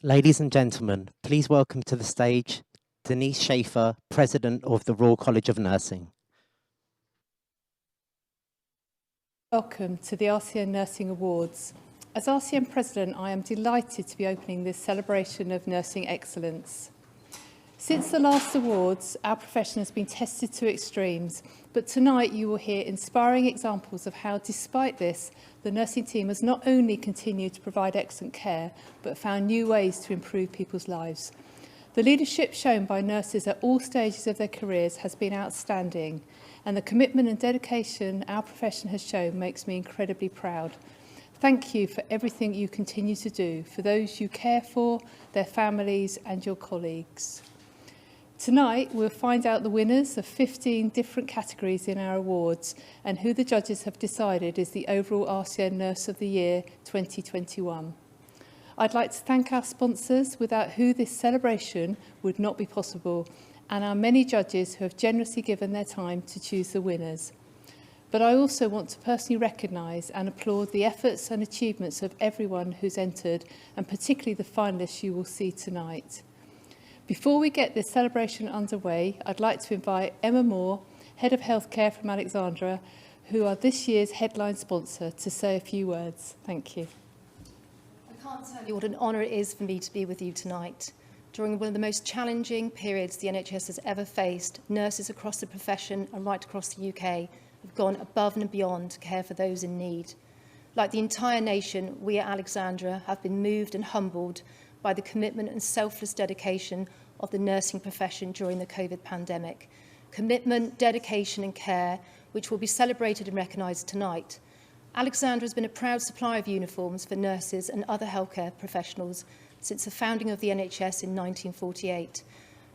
Ladies and gentlemen, please welcome to the stage Denise Schaefer, President of the Royal College of Nursing. Welcome to the RCN Nursing Awards. As RCN President, I am delighted to be opening this celebration of nursing excellence. Since the last awards, our profession has been tested to extremes, but tonight you will hear inspiring examples of how, despite this, the nursing team has not only continued to provide excellent care, but found new ways to improve people's lives. The leadership shown by nurses at all stages of their careers has been outstanding, and the commitment and dedication our profession has shown makes me incredibly proud. Thank you for everything you continue to do for those you care for, their families and your colleagues. Tonight, we'll find out the winners of 15 different categories in our awards and who the judges have decided is the overall RCN Nurse of the Year 2021. I'd like to thank our sponsors, without who this celebration would not be possible, and our many judges who have generously given their time to choose the winners. But I also want to personally recognise and applaud the efforts and achievements of everyone who's entered, and particularly the finalists you will see tonight. Before we get this celebration underway, I'd like to invite Emma Moore, Head of Healthcare from Alexandra, who are this year's headline sponsor, to say a few words. Thank you. I can't tell you what an honour it is for me to be with you tonight. During one of the most challenging periods the NHS has ever faced, nurses across the profession and right across the UK have gone above and beyond to care for those in need. Like the entire nation, we at Alexandra have been moved and humbled by the commitment and selfless dedication of the nursing profession during the COVID pandemic. Commitment, dedication and care, which will be celebrated and recognised tonight. Alexandra has been a proud supplier of uniforms for nurses and other healthcare professionals since the founding of the NHS in 1948.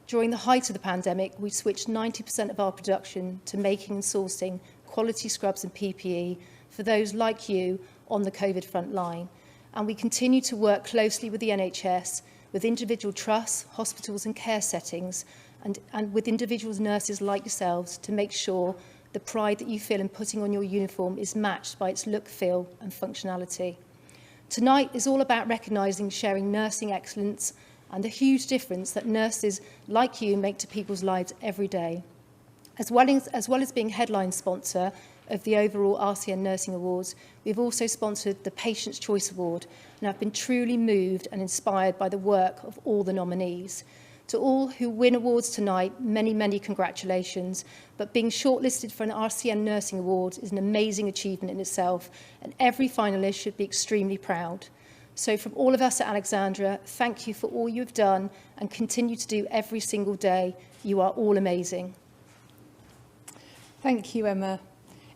During the height of the pandemic, we switched 90% of our production to making and sourcing quality scrubs and PPE for those like you on the COVID front line. And we continue to work closely with the NHS, with individual trusts, hospitals and care settings, and with individuals nurses like yourselves to make sure the pride that you feel in putting on your uniform is matched by its look, feel and functionality. Tonight is all about recognising sharing nursing excellence and the huge difference that nurses like you make to people's lives every day. As well as being headline sponsor of the overall RCN Nursing Awards, we've also sponsored the Patient's Choice Award, and I've been truly moved and inspired by the work of all the nominees. To all who win awards tonight, many, many congratulations, but being shortlisted for an RCN Nursing Award is an amazing achievement in itself, and every finalist should be extremely proud. So from all of us at Alexandra, thank you for all you've done and continue to do every single day. You are all amazing. Thank you, Emma.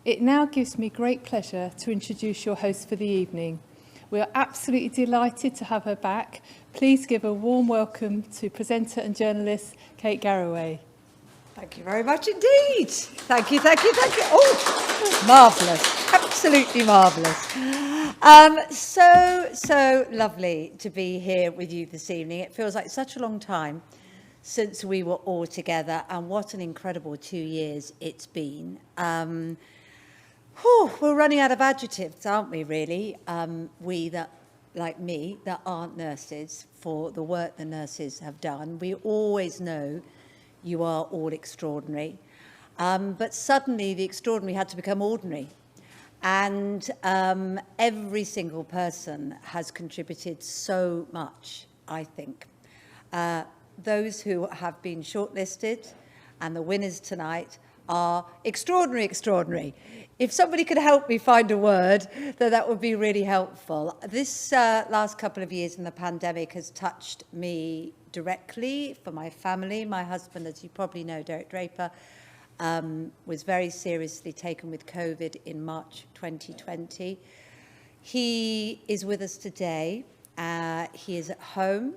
It now gives me great pleasure to introduce your host for the evening. We are absolutely delighted to have her back. Please give a warm welcome to presenter and journalist Kate Garraway. Thank you very much indeed. Thank you, thank you, thank you. Oh, marvellous, absolutely marvellous. So lovely to be here with you this evening. It feels like such a long time since we were all together, and what an incredible 2 years it's been. We're running out of adjectives, aren't we, really? We that, like me, that aren't nurses, for the work the nurses have done. We always know you are all extraordinary. But suddenly the extraordinary had to become ordinary. And every single person has contributed so much, I think. Those who have been shortlisted and the winners tonight are extraordinary, extraordinary. If somebody could help me find a word, then that would be really helpful. This last couple of years in the pandemic has touched me directly for my family. My husband, as you probably know, Derek Draper, was very seriously taken with COVID in March 2020. He is with us today. He is at home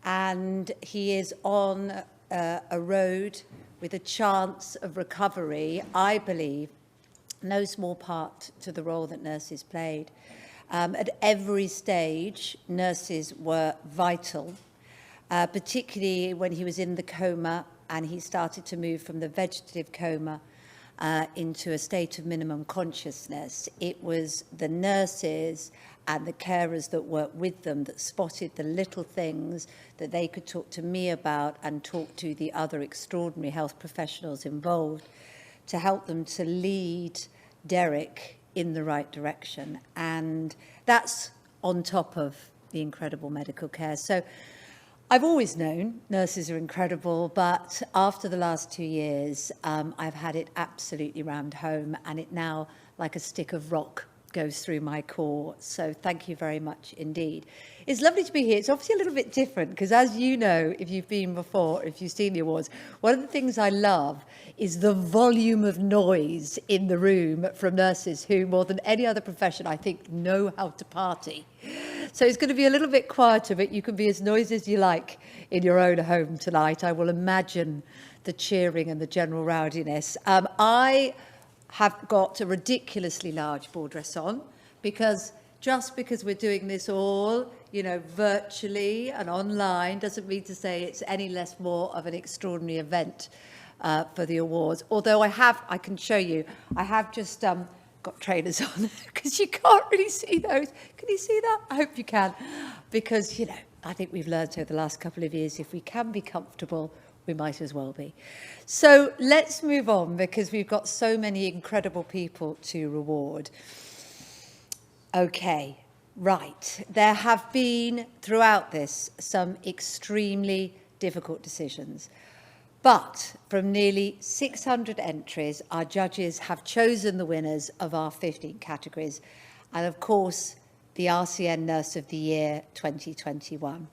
and he is on a road with a chance of recovery, I believe, no small part to the role that nurses played. At every stage, nurses were vital, particularly when he was in the coma and he started to move from the vegetative coma into a state of minimum consciousness. It was the nurses and the carers that work with them that spotted the little things that they could talk to me about and talk to the other extraordinary health professionals involved to help them to lead Derek in the right direction. And that's on top of the incredible medical care. So I've always known nurses are incredible, but after the last 2 years, I've had it absolutely rammed home, and it now, like a stick of rock, goes through my core. So thank you very much indeed. It's lovely to be here. It's obviously a little bit different because, as you know, if you've been before, if you've seen the awards, one of the things I love is the volume of noise in the room from nurses who, more than any other profession, I think, know how to party. So it's going to be a little bit quieter, but you can be as noisy as you like in your own home tonight. I will imagine the cheering and the general rowdiness. I have got a ridiculously large ball dress on because just because we're doing this all, you know, virtually and online doesn't mean to say it's any less more of an extraordinary event for the awards. Although I can show you, I have just got trainers on because you can't really see those. Can you see that? I hope you can. Because, you know, I think we've learned over the last couple of years, if we can be comfortable, we might as well be. So let's move on because we've got so many incredible people to reward. Okay, right. There have been, throughout this, some extremely difficult decisions. But from nearly 600 entries, our judges have chosen the winners of our 15 categories. And of course, the RCN Nurse of the Year 2021.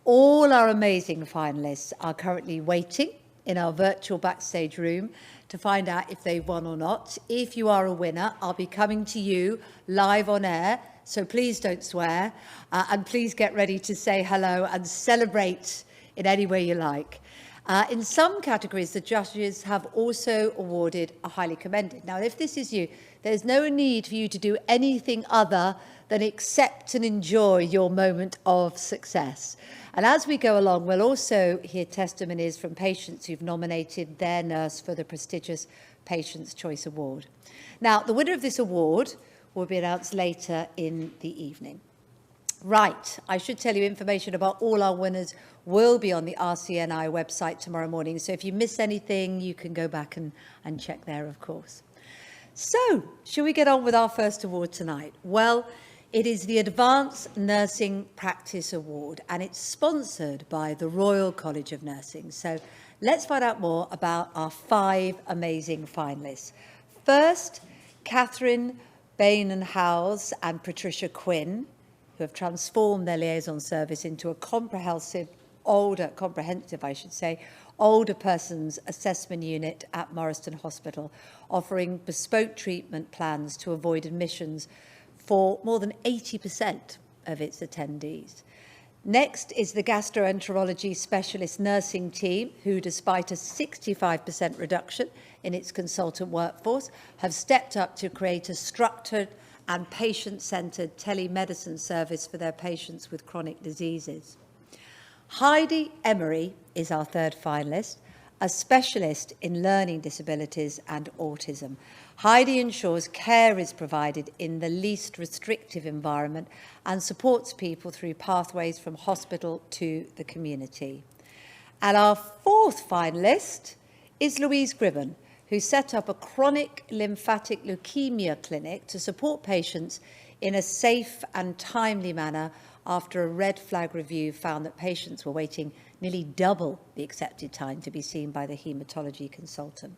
All our amazing finalists are currently waiting in our virtual backstage room to find out if they won or not. If you are a winner, I'll be coming to you live on air, so please don't swear, and please get ready to say hello and celebrate in any way you like. In some categories, the judges have also awarded a highly commended. Now, if this is you, there's no need for you to do anything other than accept and enjoy your moment of success. And as we go along, we'll also hear testimonies from patients who've nominated their nurse for the prestigious Patient's Choice Award. Now, the winner of this award will be announced later in the evening. Right, I should tell you information about all our winners will be on the RCNi website tomorrow morning. So if you miss anything, you can go back and check there, of course. So, shall we get on with our first award tonight? Well, it is the Advanced Nursing Practice Award, and it's sponsored by the Royal College of Nursing. So let's find out more about our 5 amazing finalists. First, Catherine Bainenhaus and Patricia Quinn, who have transformed their liaison service into a comprehensive older persons assessment unit at Morriston Hospital, offering bespoke treatment plans to avoid admissions for more than 80% of its attendees. Next is the gastroenterology specialist nursing team, who, despite a 65% reduction in its consultant workforce, have stepped up to create a structured and patient-centred telemedicine service for their patients with chronic diseases. Heidi Emery is our third finalist, a specialist in learning disabilities and autism. Heidi ensures care is provided in the least restrictive environment and supports people through pathways from hospital to the community. And our fourth finalist is Louise Gribben, who set up a chronic lymphatic leukemia clinic to support patients in a safe and timely manner after a red flag review found that patients were waiting nearly double the accepted time to be seen by the haematology consultant.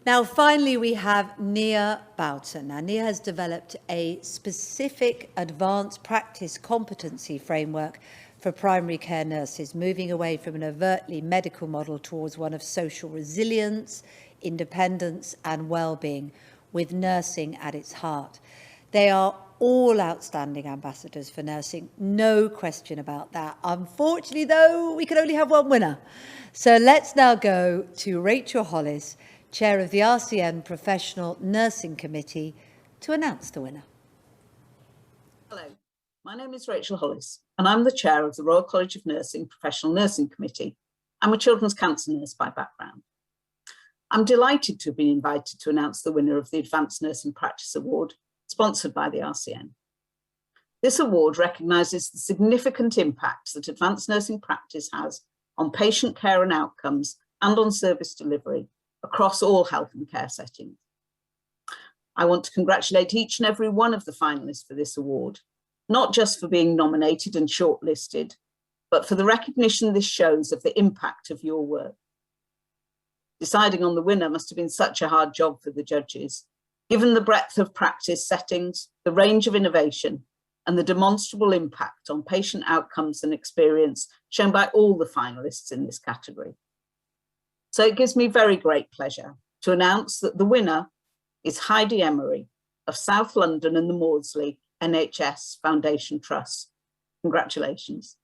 Now, finally, we have Nia Boughton. Now, Nia has developed a specific advanced practice competency framework for primary care nurses, moving away from an overtly medical model towards one of social resilience, independence, and well-being, with nursing at its heart. They are all outstanding ambassadors for nursing, no question about that. Unfortunately, though, we can only have one winner. So let's now go to Rachel Hollis, Chair of the RCN Professional Nursing Committee, to announce the winner. Hello, my name is Rachel Hollis, and I'm the Chair of the Royal College of Nursing Professional Nursing Committee. I'm a children's cancer nurse by background. I'm delighted to have been invited to announce the winner of the Advanced Nursing Practice Award, sponsored by the RCN. This award recognises the significant impact that advanced nursing practice has on patient care and outcomes and on service delivery across all health and care settings. I want to congratulate each and every one of the finalists for this award, not just for being nominated and shortlisted, but for the recognition this shows of the impact of your work. Deciding on the winner must have been such a hard job for the judges, given the breadth of practice settings, the range of innovation, and the demonstrable impact on patient outcomes and experience shown by all the finalists in this category. So it gives me very great pleasure to announce that the winner is Heidi Emery of South London and the Maudsley NHS Foundation Trust. Congratulations.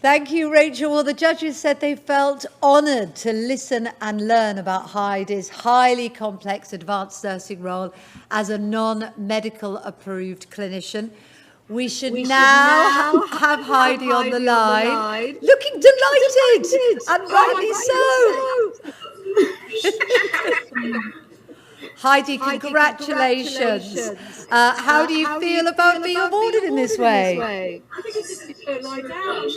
Thank you, Rachel. Well, the judges said they felt honoured to listen and learn about Heidi's highly complex advanced nursing role as a non-medical approved clinician. We should now have Heidi on the line, looking delighted, and rightly so. Heidi, congratulations. How do you feel about being awarded in this way? I think it's just don't lie down.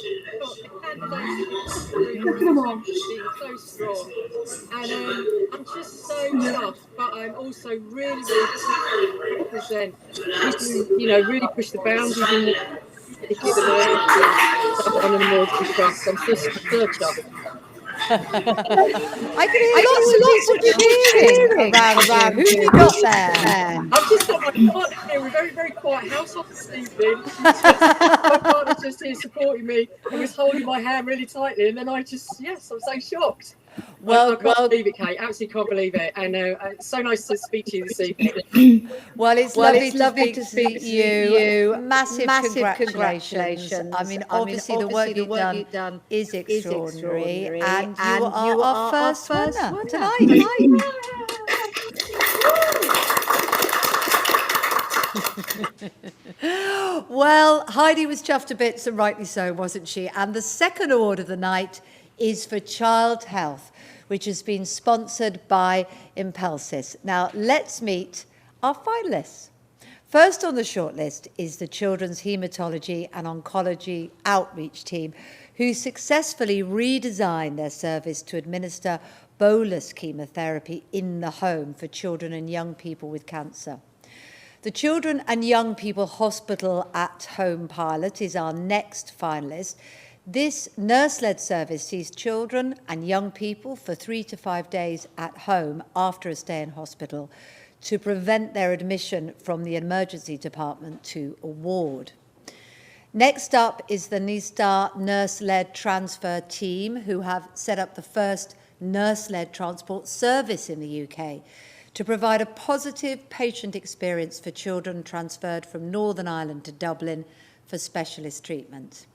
So strong, and I'm just so chuffed. But I'm also really to represent people who, really push the boundaries in the on an Maudsley Trust. I'm just so chuffed. I can hear lots of cheering around you. Who have you got there? I've just got my partner here. We're very, very quiet household this evening. My partner's just here supporting me and was holding my hand really tightly. And then I'm so shocked. I can't believe it, Kate. Absolutely can't believe it. And it's so nice to speak to you this evening. Well, it's lovely to speak to you. Massive congratulations. I mean, obviously the work you've done is extraordinary. And you are our first winner tonight. Well, Heidi was chuffed to bits, and rightly so, wasn't she? And the second award of the night is for Child Health, which has been sponsored by Impelsis. Now, let's meet our finalists. First on the shortlist is the Children's Haematology and Oncology Outreach Team, who successfully redesigned their service to administer bolus chemotherapy in the home for children and young people with cancer. The Children and Young People Hospital at Home pilot is our next finalist. This nurse-led service sees children and young people for 3 to 5 days at home after a stay in hospital to prevent their admission from the emergency department to a ward. Next up is the NISTA nurse-led transfer team, who have set up the first nurse-led transport service in the UK to provide a positive patient experience for children transferred from Northern Ireland to Dublin for specialist treatment.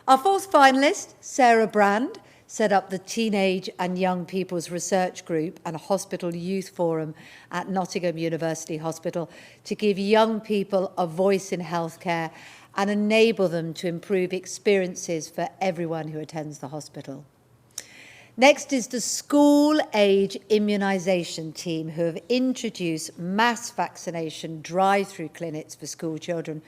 Our fourth finalist, Sarah Brand, set up the Teenage and Young People's Research Group and a Hospital Youth Forum at Nottingham University Hospital to give young people a voice in healthcare and enable them to improve experiences for everyone who attends the hospital. Next is the school-age immunisation team, who have introduced mass vaccination drive-through clinics for school children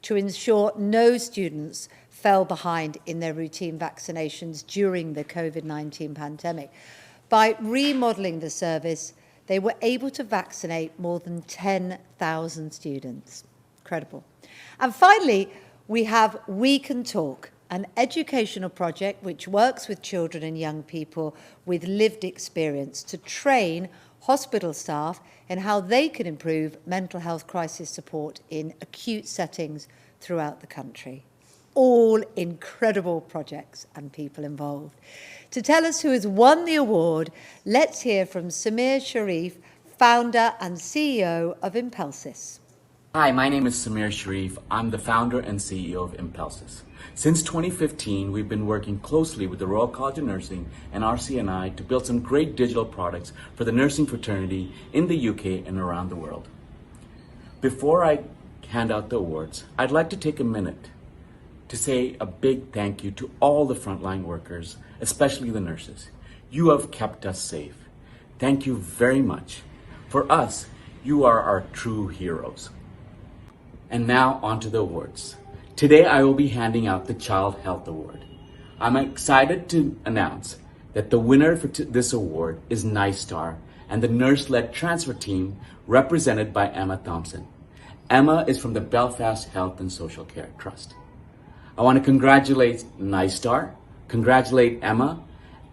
to ensure no students fell behind in their routine vaccinations during the COVID-19 pandemic. By remodelling the service, they were able to vaccinate more than 10,000 students. Incredible. And finally, we have We Can Talk, an educational project which works with children and young people with lived experience to train hospital staff in how they can improve mental health crisis support in acute settings throughout the country. All incredible projects and people involved. To tell us who has won the award, let's hear from Samir Sharif, founder and CEO of Impelsis. Hi, my name is Samir Sharif. I'm the founder and CEO of Impelsis. Since 2015, we've been working closely with the Royal College of Nursing and RCNi to build some great digital products for the nursing fraternity in the UK and around the world. Before I hand out the awards, I'd like to take a minute to say a big thank you to all the frontline workers, especially the nurses. You have kept us safe. Thank you very much. For us, you are our true heroes. And now on to the awards. Today I will be handing out the Child Health Award. I'm excited to announce that the winner for this award is NiStar and the nurse-led transfer team represented by Emma Thompson. Emma is from the Belfast Health and Social Care Trust. I want to congratulate NiStar, congratulate Emma,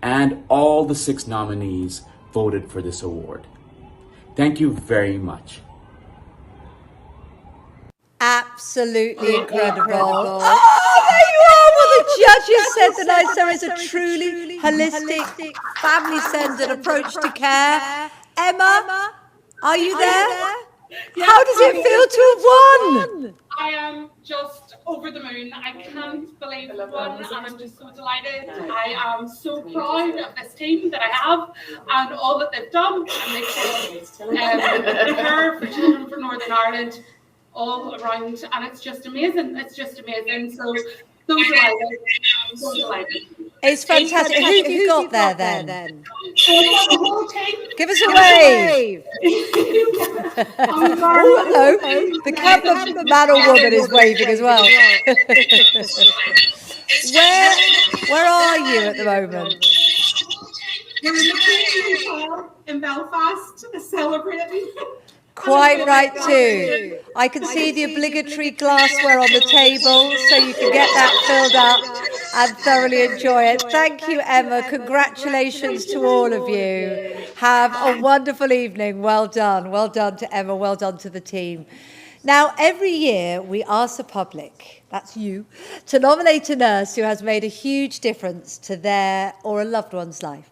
and all the 6 nominees voted for this award. Thank you very much. Absolutely incredible. Oh, there you are. Well, the judges said that NiStar is a truly holistic, family-centred approach to care. Emma, are you there? How does it feel to have won? I am just over the moon. I can't believe I've won, and I'm just so delighted. I am so proud of this team that I have and all that they've done. And make sure the care for children for Northern Ireland all around, and it's just amazing. It's just amazing. So delighted. So delighted. It's fantastic. Who have you got there then? The whole team. Give us a wave. Oh, hello. The camera man or woman is waving as well. Where are you at the moment? We're in the in Belfast celebrating. Quite right too. I can see the obligatory glassware on the table, so you can get that filled up and thoroughly enjoy it. Thank you, Emma. Congratulations to all of you. Have a wonderful evening. Well done. Well done to Emma. Well done to the team. Now, every year we ask the public, that's you, to nominate a nurse who has made a huge difference to their or a loved one's life.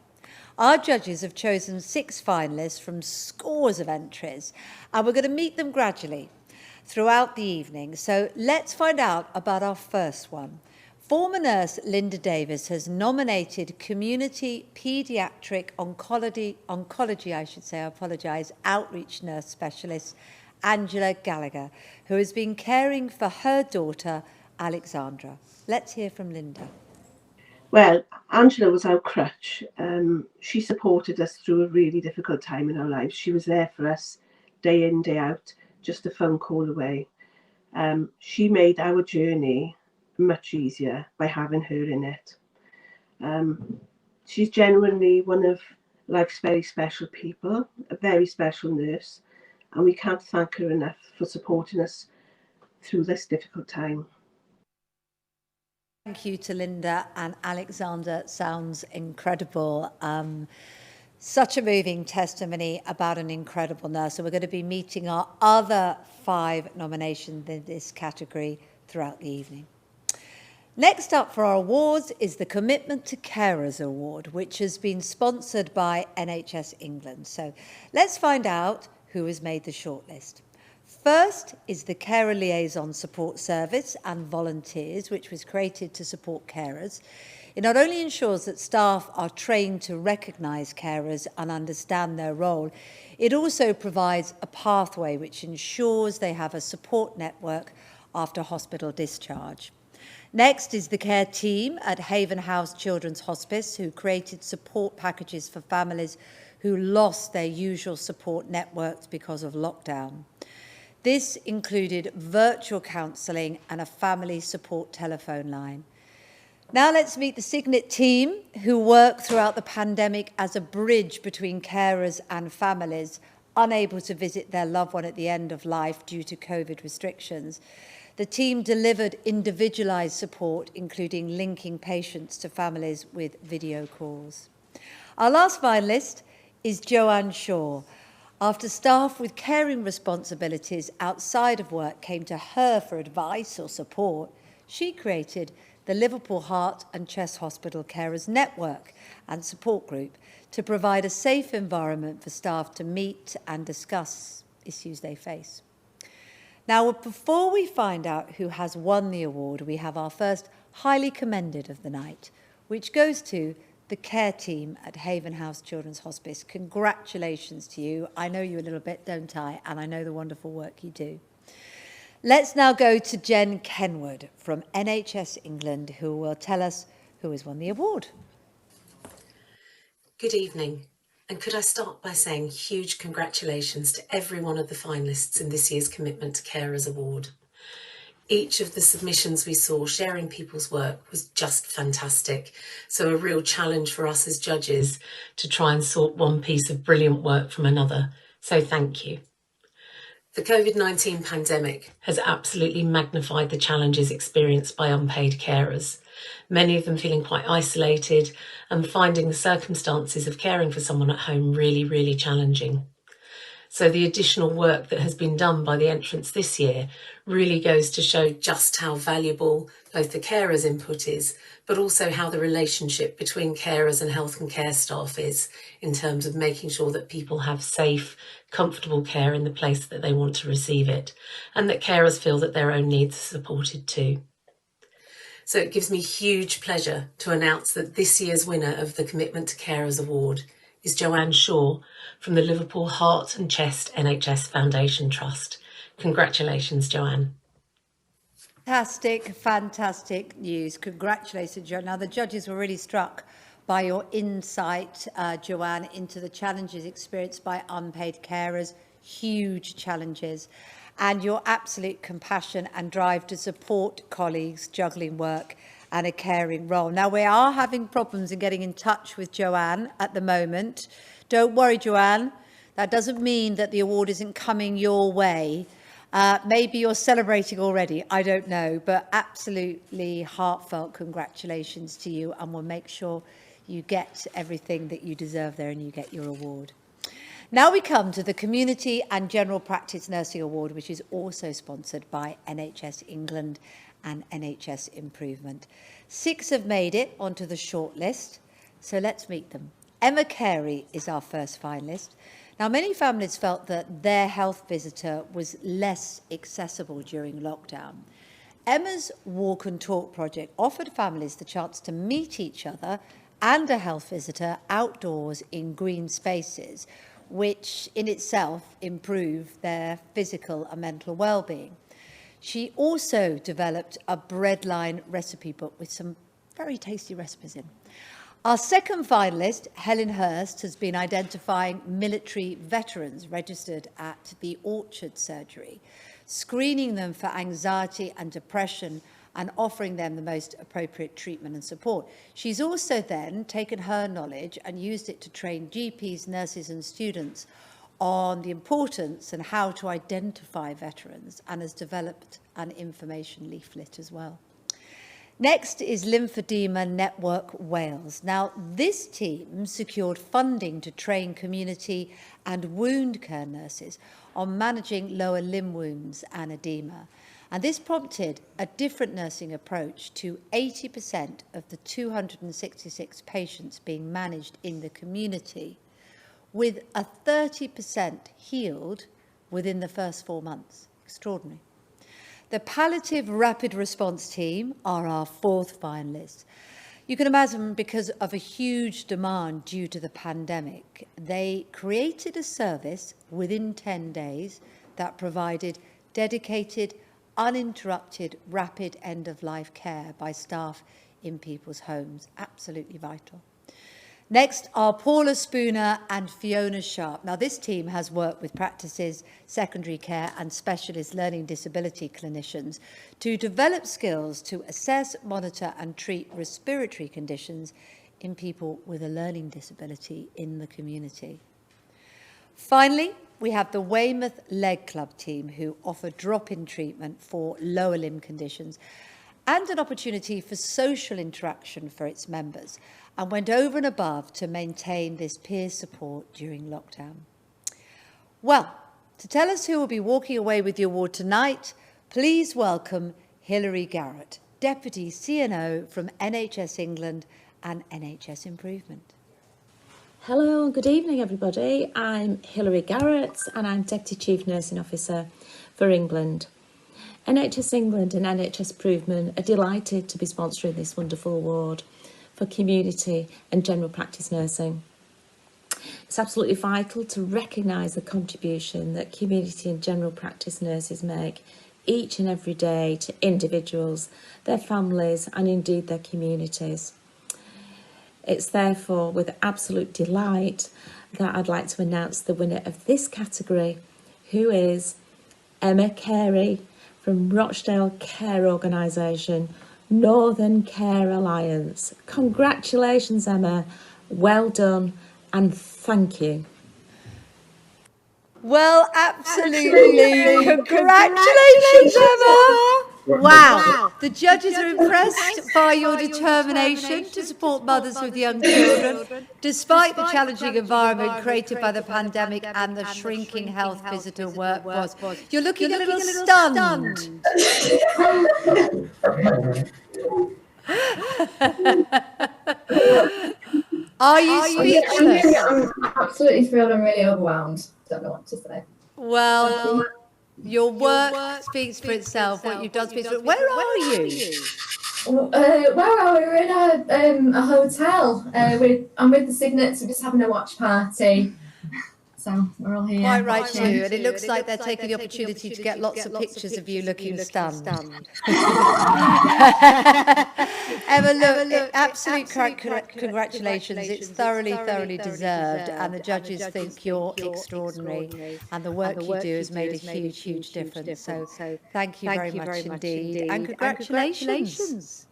Our judges have chosen 6 finalists from scores of entries, and we're going to meet them gradually throughout the evening. So let's find out about our first one. Former nurse Linda Davis has nominated community paediatric oncology, outreach nurse specialist Angela Gallagher, who has been caring for her daughter Alexandra. Let's hear from Linda. Well, Angela was our crutch. She supported us through a really difficult time in our lives. She was there for us day in, day out, just a phone call away. She made our journey much easier by having her in it. She's genuinely one of life's very special people, a very special nurse, and we can't thank her enough for supporting us through this difficult time. Thank you to Linda, and Alexander sounds incredible. Such a moving testimony about an incredible nurse. So we're going to be meeting our other 5 nominations in this category throughout the evening. Next up for our awards is the Commitment to Carers Award, which has been sponsored by NHS England. So let's find out who has made the shortlist. First is the Carer Liaison Support Service and Volunteers, which was created to support carers. It not only ensures that staff are trained to recognise carers and understand their role, it also provides a pathway which ensures they have a support network after hospital discharge. Next is the care team at Haven House Children's Hospice, who created support packages for families who lost their usual support networks because of lockdown. This included virtual counselling and a family support telephone line. Now let's meet the Signet team, who worked throughout the pandemic as a bridge between carers and families unable to visit their loved one at the end of life due to COVID restrictions. The team delivered individualised support, including linking patients to families with video calls. Our last finalist is Joanne Shaw. After staff with caring responsibilities outside of work came to her for advice or support, she created the Liverpool Heart and Chest Hospital Carers Network and Support Group to provide a safe environment for staff to meet and discuss issues they face. Now, before we find out who has won the award, we have our first highly commended of the night, which goes to the care team at Haven House Children's Hospice. Congratulations to you. I know you a little bit, don't I? And I know the wonderful work you do. Let's now go to Jen Kenwood from NHS England, who will tell us who has won the award. Good evening. And could I start by saying huge congratulations to every one of the finalists in this year's Commitment to Carers Award. Each of the submissions we saw sharing people's work was just fantastic. So a real challenge for us as judges to try and sort one piece of brilliant work from another. So thank you. The COVID-19 pandemic has absolutely magnified the challenges experienced by unpaid carers, many of them feeling quite isolated and finding the circumstances of caring for someone at home really, really challenging. So the additional work that has been done by the entrants this year really goes to show just how valuable both the carers' input is, but also how the relationship between carers and health and care staff is in terms of making sure that people have safe, comfortable care in the place that they want to receive it, and that carers feel that their own needs are supported too. So it gives me huge pleasure to announce that this year's winner of the Commitment to Carers Award is Joanne Shaw from the Liverpool Heart and Chest NHS Foundation Trust. Congratulations, Joanne. Fantastic, fantastic news. Congratulations, Joanne. Now, the judges were really struck by your insight, Joanne, into the challenges experienced by unpaid carers, huge challenges, and your absolute compassion and drive to support colleagues juggling work and a caring role. Now, we are having problems in getting in touch with Joanne at the moment. Don't worry, Joanne. That doesn't mean that the award isn't coming your way. Maybe you're celebrating already, I don't know, but absolutely heartfelt congratulations to you, and we'll make sure you get everything that you deserve there and you get your award. Now we come to the Community and General Practice Nursing Award, which is also sponsored by NHS England and NHS Improvement. 6 have made it onto the shortlist, so let's meet them. Emma Carey is our first finalist. Now, many families felt that their health visitor was less accessible during lockdown. Emma's Walk and Talk project offered families the chance to meet each other and a health visitor outdoors in green spaces, which in itself improved their physical and mental well-being. She also developed a breadline recipe book with some very tasty recipes in. Our second finalist, Helen Hurst, has been identifying military veterans registered at the Orchard Surgery, screening them for anxiety and depression and offering them the most appropriate treatment and support. She's also then taken her knowledge and used it to train GPs, nurses and students on the importance and how to identify veterans, and has developed an information leaflet as well. Next is Lymphedema Network Wales. Now, this team secured funding to train community and wound care nurses on managing lower limb wounds and edema. And this prompted a different nursing approach to 80% of the 266 patients being managed in the community, with a 30% healed within the first 4 months. Extraordinary. The Palliative Rapid Response Team are our fourth finalists. You can imagine, because of a huge demand due to the pandemic, they created a service within 10 days that provided dedicated, uninterrupted, rapid end-of-life care by staff in people's homes. Absolutely vital. Next are Paula Spooner and Fiona Sharp. Now, this team has worked with practices, secondary care and specialist learning disability clinicians to develop skills to assess, monitor and treat respiratory conditions in people with a learning disability in the community. Finally, we have the Weymouth Leg Club team, who offer drop-in treatment for lower limb conditions and an opportunity for social interaction for its members, and went over and above to maintain this peer support during lockdown. Well, to tell us who will be walking away with the award tonight, please welcome Hilary Garrett, Deputy CNO from NHS England and NHS Improvement. Hello and good evening, everybody. I'm Hilary Garrett and I'm Deputy Chief Nursing Officer for England. NHS England and NHS Improvement are delighted to be sponsoring this wonderful award for community and general practice nursing. It's absolutely vital to recognise the contribution that community and general practice nurses make each and every day to individuals, their families and indeed their communities. It's therefore with absolute delight that I'd like to announce the winner of this category, who is Emma Carey from Rochdale Care Organisation, Northern Care Alliance. Congratulations, Emma. Well done and thank you. Well, absolutely. Congratulations, Emma. Wow. The judges are impressed by your determination to support mothers with young children, despite the challenging environment created by the pandemic and the shrinking health visitor workforce. You're looking a little stunned. Are you speechless? I'm absolutely thrilled. I'm really overwhelmed. Don't know what to say. Well, your work speaks for itself. What you've done speaks for itself. Where are you? Where are we? We're in a hotel. I'm with the Signets. We're just having a watch party. So we're all here. Quite right too. And it looks like they're taking the opportunity to get lots of pictures of you looking stunned. Emma, look, absolute congratulations. It's thoroughly deserved. And the judges think you're extraordinary. And the work you do has made a huge difference. So thank you very much indeed. And congratulations.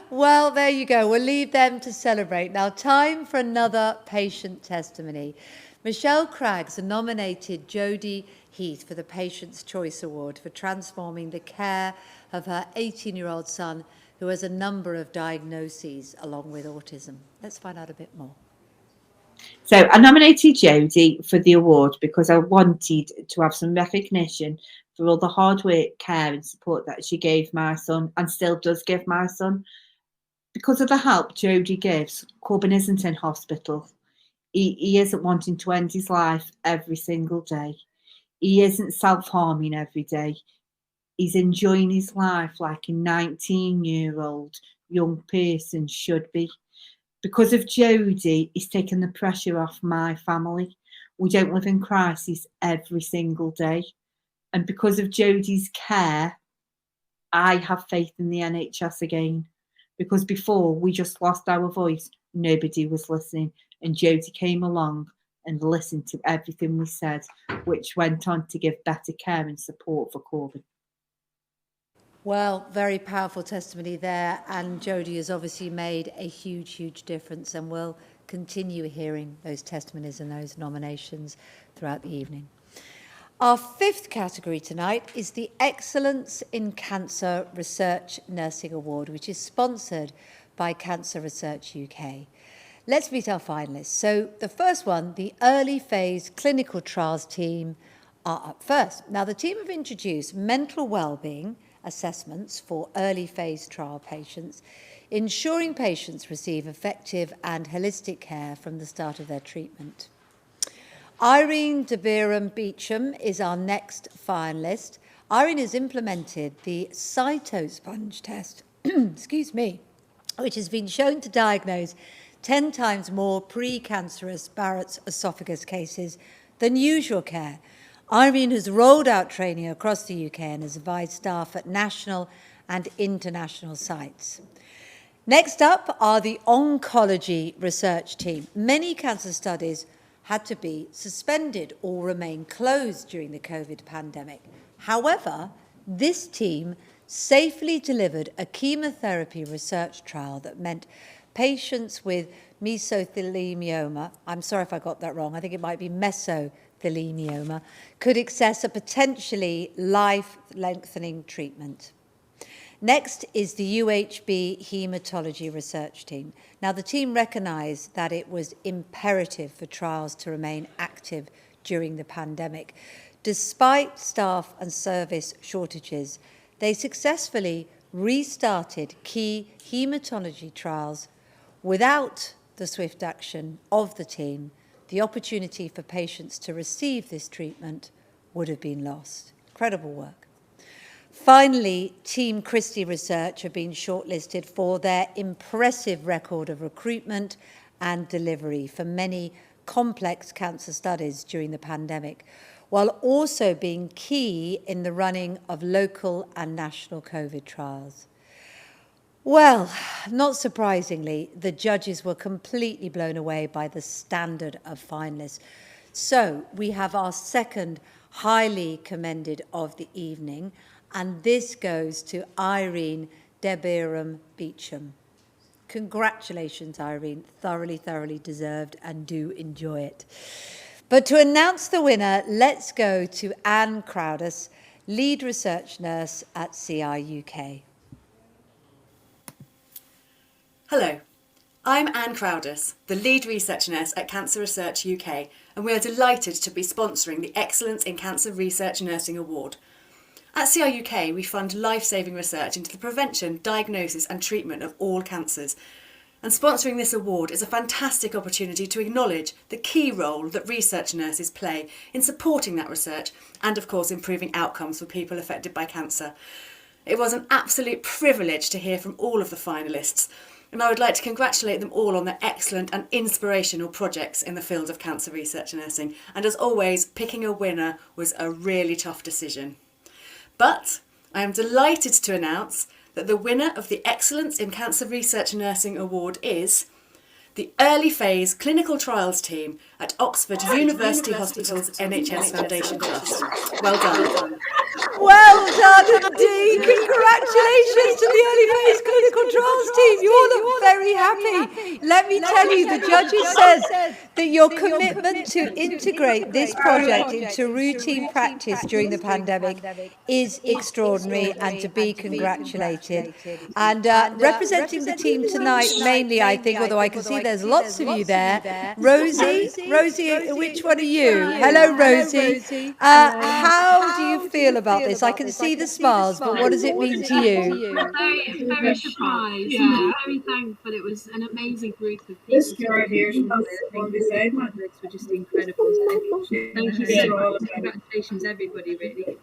Well, there you go. We'll leave them to celebrate. Now, time for another patient testimony. Michelle Craggs nominated Jodie Heath for the Patient's Choice Award for transforming the care of her 18-year-old son who has a number of diagnoses along with autism. Let's find out a bit more. So I nominated Jodie for the award because I wanted to have some recognition for all the hard work, care and support that she gave my son and still does give my son. Because of the help Jodie gives, Corbin isn't in hospital. He isn't wanting to end his life every single day. He isn't self-harming every day. He's enjoying his life like a 19-year-old young person should be. Because of Jodie, he's taken the pressure off my family. We don't live in crisis every single day. And because of Jodie's care, I have faith in the NHS again. Because before we just lost our voice, nobody was listening. And Jodie came along and listened to everything we said, which went on to give better care and support for Corbin. Well, very powerful testimony there. And Jodie has obviously made a huge difference, and we'll continue hearing those testimonies and those nominations throughout the evening. Our fifth category tonight is the Excellence in Cancer Research Nursing Award, which is sponsored by Cancer Research UK. Let's meet our finalists. So the first one, the Early Phase Clinical Trials team, are up first. Now, the team have introduced mental well-being assessments for early phase trial patients, ensuring patients receive effective and holistic care from the start of their treatment. Irene de Beecham is our next finalist. Irene has implemented the cytosponge test, excuse me, which has been shown to diagnose 10 times more precancerous Barrett's esophagus cases than usual care. Irene has rolled out training across the UK and has advised staff at national and international sites. Next up are the oncology research team. Many cancer studies had to be suspended or remain closed during the COVID pandemic. However, this team safely delivered a chemotherapy research trial that meant patients with mesothelioma, I'm sorry if I got that wrong, I think it might be mesothelioma, could access a potentially life-lengthening treatment. Next is the UHB Haematology Research Team. Now, the team recognised that it was imperative for trials to remain active during the pandemic. Despite staff and service shortages, they successfully restarted key haematology trials. Without the swift action of the team, the opportunity for patients to receive this treatment would have been lost. Incredible work. Finally, Team Christie Research have been shortlisted for their impressive record of recruitment and delivery for many complex cancer studies during the pandemic, while also being key in the running of local and national COVID trials. Well, not surprisingly, the judges were completely blown away by the standard of finalists. So we have our second highly commended of the evening, and this goes to Irene Debiram Beecham. Congratulations, Irene. Thoroughly, thoroughly deserved, and do enjoy it. But to announce the winner, let's go to Anne Crowdus, Lead Research Nurse at CI UK. Hello, I'm Anne Crowdus, the Lead Research Nurse at Cancer Research UK, and we are delighted to be sponsoring the Excellence in Cancer Research Nursing Award. At CI UK, we fund life-saving research into the prevention, diagnosis and treatment of all cancers. And sponsoring this award is a fantastic opportunity to acknowledge the key role that research nurses play in supporting that research and, of course, improving outcomes for people affected by cancer. It was an absolute privilege to hear from all of the finalists, and I would like to congratulate them all on their excellent and inspirational projects in the field of cancer research nursing. And as always, picking a winner was a really tough decision. But I am delighted to announce that the winner of the Excellence in Cancer Research Nursing Award is the Early Phase Clinical Trials Team at Oxford University Hospital's NHS Foundation Trust. Well done. Well done indeed. Congratulations to the Early Phase Clinical Trials team. You all look very happy. Let me tell you, the judges said that your commitment to integrate this project into routine practice during the pandemic is extraordinary and to be congratulated. And representing the team tonight, mainly, I think, although I can see there's lots of you there. Rosie, which one are you? Hello, Rosie. How do you feel about this? I can see the smiles, but what does it mean to you? Very surprised. Yeah. Very thankful. It was an amazing group of people. This girl here, were just incredible. Thank you so much. Congratulations, everybody, really.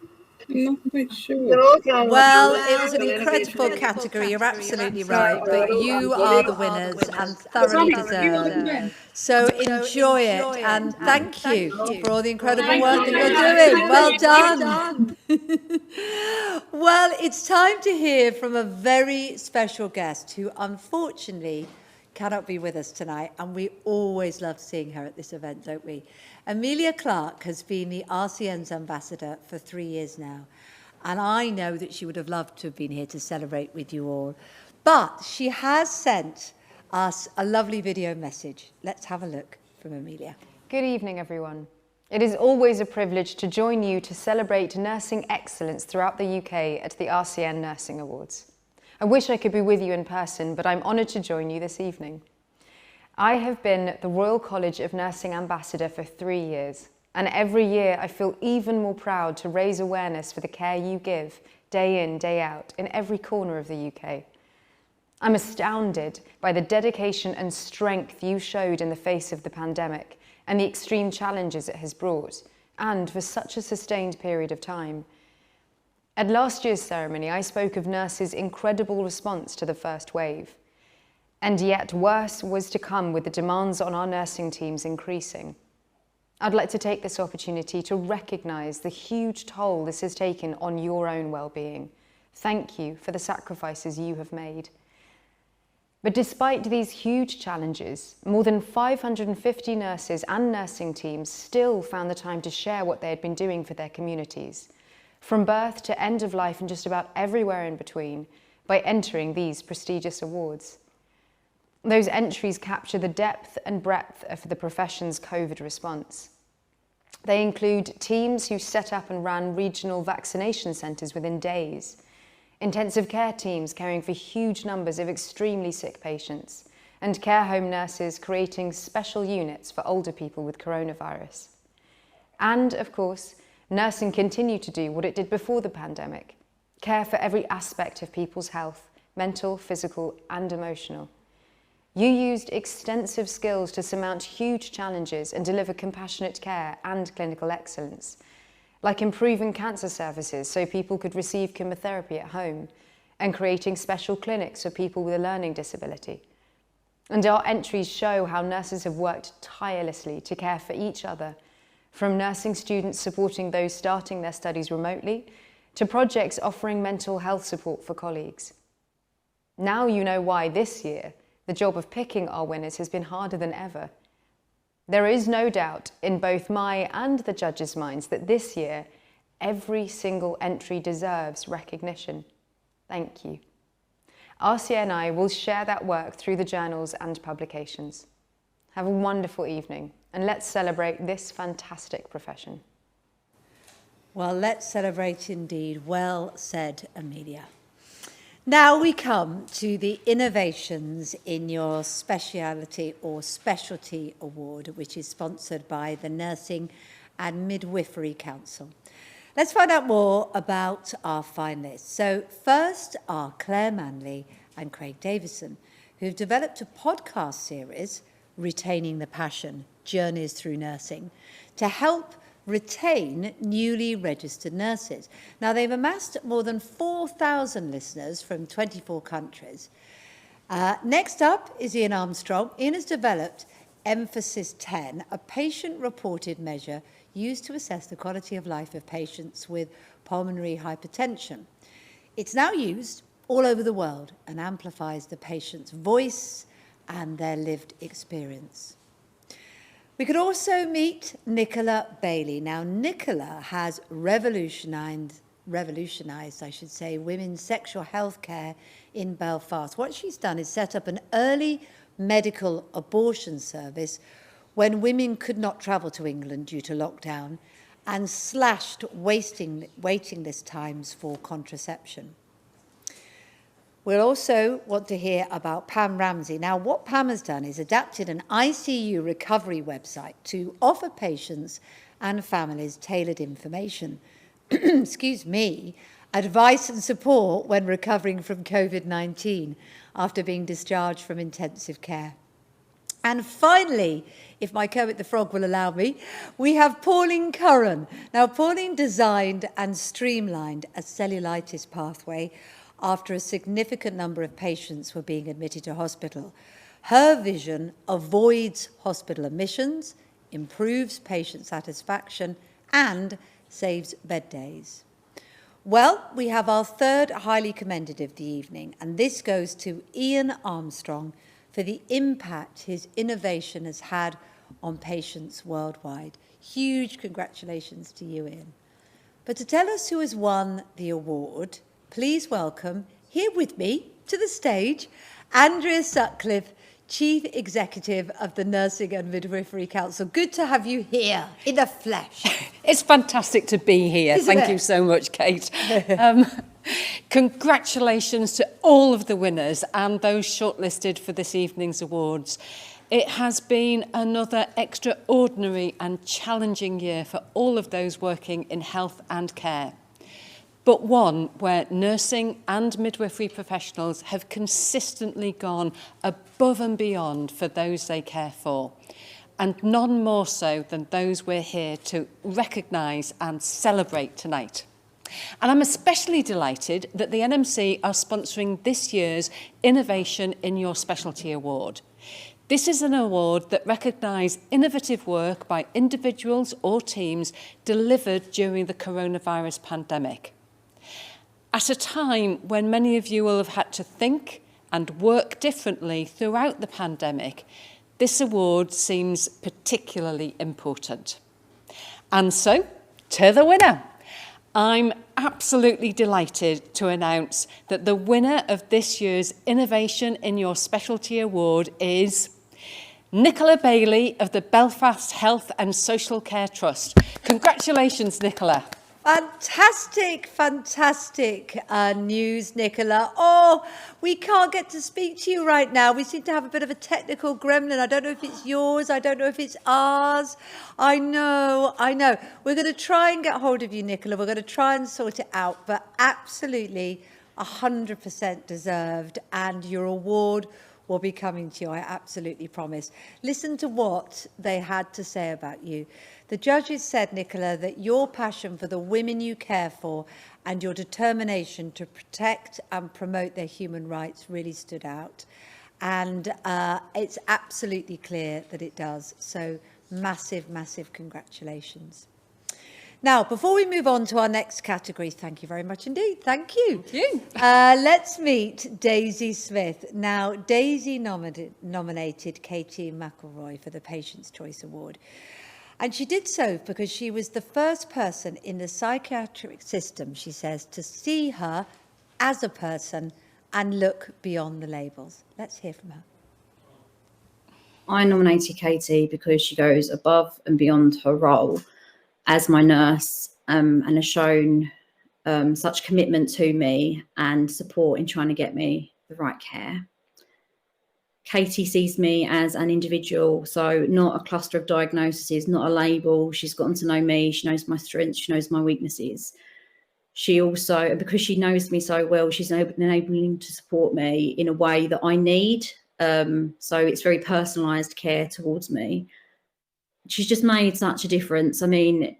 I'm not quite sure. Well, it was an incredible category, you're absolutely right, but you are the winners and thoroughly deserved. So enjoy it and thank you for all the incredible work that you're doing. Well done. Well, it's time to hear from a very special guest who unfortunately cannot be with us tonight, and we always love seeing her at this event, don't we? Amelia Clark has been the RCN's ambassador for 3 years now, and I know that she would have loved to have been here to celebrate with you all, but she has sent us a lovely video message. Let's have a look from Amelia. Good evening, everyone. It is always a privilege to join you to celebrate nursing excellence throughout the UK at the RCN Nursing Awards. I wish I could be with you in person, but I'm honoured to join you this evening. I have been the Royal College of Nursing Ambassador for 3 years, and every year I feel even more proud to raise awareness for the care you give day in, day out, in every corner of the UK. I'm astounded by the dedication and strength you showed in the face of the pandemic and the extreme challenges it has brought, and for such a sustained period of time. At last year's ceremony, I spoke of nurses' incredible response to the first wave. And yet worse was to come with the demands on our nursing teams increasing. I'd like to take this opportunity to recognise the huge toll this has taken on your own well-being. Thank you for the sacrifices you have made. But despite these huge challenges, more than 550 nurses and nursing teams still found the time to share what they had been doing for their communities, from birth to end of life and just about everywhere in between, by entering these prestigious awards. Those entries capture the depth and breadth of the profession's COVID response. They include teams who set up and ran regional vaccination centres within days, intensive care teams caring for huge numbers of extremely sick patients, and care home nurses creating special units for older people with coronavirus. And, of course, nursing continued to do what it did before the pandemic, care for every aspect of people's health, mental, physical, and emotional. You used extensive skills to surmount huge challenges and deliver compassionate care and clinical excellence, like improving cancer services so people could receive chemotherapy at home, and creating special clinics for people with a learning disability. And our entries show how nurses have worked tirelessly to care for each other, from nursing students supporting those starting their studies remotely, to projects offering mental health support for colleagues. Now you know why this year, the job of picking our winners has been harder than ever. There is no doubt in both my and the judges' minds that this year, every single entry deserves recognition. Thank you. RCNi will share that work through the journals and publications. Have a wonderful evening, and let's celebrate this fantastic profession. Well, let's celebrate indeed. Well said, Amelia. Now we come to the Innovations in Your Speciality or Specialty Award, which is sponsored by the Nursing and Midwifery Council. Let's find out more about our finalists. So first are Claire Manley and Craig Davison, who've developed a podcast series, Retaining the Passion, Journeys Through Nursing, to help retain newly registered nurses. Now, they've amassed more than 4,000 listeners from 24 countries. Next up is Ian Armstrong. Ian has developed Emphasis 10, a patient-reported measure used to assess the quality of life of patients with pulmonary hypertension. It's now used all over the world and amplifies the patient's voice and their lived experience. We could also meet Nicola Bailey. Now, Nicola has revolutionised, women's sexual health care in Belfast. What she's done is set up an early medical abortion service when women could not travel to England due to lockdown, and slashed waiting list times for contraception. We'll also want to hear about Pam Ramsey. Now, what Pam has done is adapted an ICU recovery website to offer patients and families tailored information, excuse me, advice and support when recovering from COVID-19 after being discharged from intensive care. And finally, if my Kermit the Frog will allow me, we have Pauline Curran. Now, Pauline designed and streamlined a cellulitis pathway after a significant number of patients were being admitted to hospital. Her vision avoids hospital admissions, improves patient satisfaction, and saves bed days. Well, we have our third highly commended of the evening, and this goes to Ian Armstrong for the impact his innovation has had on patients worldwide. Huge congratulations to you, Ian. But to tell us who has won the award, please welcome, here with me to the stage, Andrea Sutcliffe, Chief Executive of the Nursing and Midwifery Council. Good to have you here in the flesh. It's fantastic to be here. Isn't Thank it? you so much, Kate. Congratulations to all of the winners and those shortlisted for this evening's awards. It has been another extraordinary and challenging year for all of those working in health and care, but one where nursing and midwifery professionals have consistently gone above and beyond for those they care for, and none more so than those we're here to recognise and celebrate tonight. And I'm especially delighted that the NMC are sponsoring this year's Innovation in Your Specialty Award. This is an award that recognises innovative work by individuals or teams delivered during the coronavirus pandemic. At a time when many of you will have had to think and work differently throughout the pandemic, this award seems particularly important. And so, to the winner. I'm absolutely delighted to announce that the winner of this year's Innovation in Your Specialty Award is Nicola Bailey of the Belfast Health and Social Care Trust. Congratulations, Nicola. Fantastic, fantastic news, Nicola. Oh, we can't get to speak to you right now. We seem to have a bit of a technical gremlin. I don't know if it's yours. I don't know if it's ours. I know. We're going to try and get hold of you, Nicola. We're going to try and sort it out, but absolutely 100% deserved. And your award will be coming to you, I absolutely promise. Listen to what they had to say about you. The judges said, Nicola, that your passion for the women you care for and your determination to protect and promote their human rights really stood out. And it's absolutely clear that it does. So massive, massive congratulations. Now, before we move on to our next category, thank you very much indeed. Thank you. Thank you. Let's meet Daisy Smith. Now, Daisy nominated Katie McElroy for the Patient's Choice Award. And she did so because she was the first person in the psychiatric system, she says, to see her as a person and look beyond the labels. Let's hear from her. I nominated Katie because she goes above and beyond her role as my nurse and has shown such commitment to me and support in trying to get me the right care. Katie sees me as an individual, so not a cluster of diagnoses, not a label. She's gotten to know me. She knows my strengths. She knows my weaknesses. She also, because she knows me so well, she's enabling to support me in a way that I need. So it's very personalised care towards me. She's just made such a difference. I mean,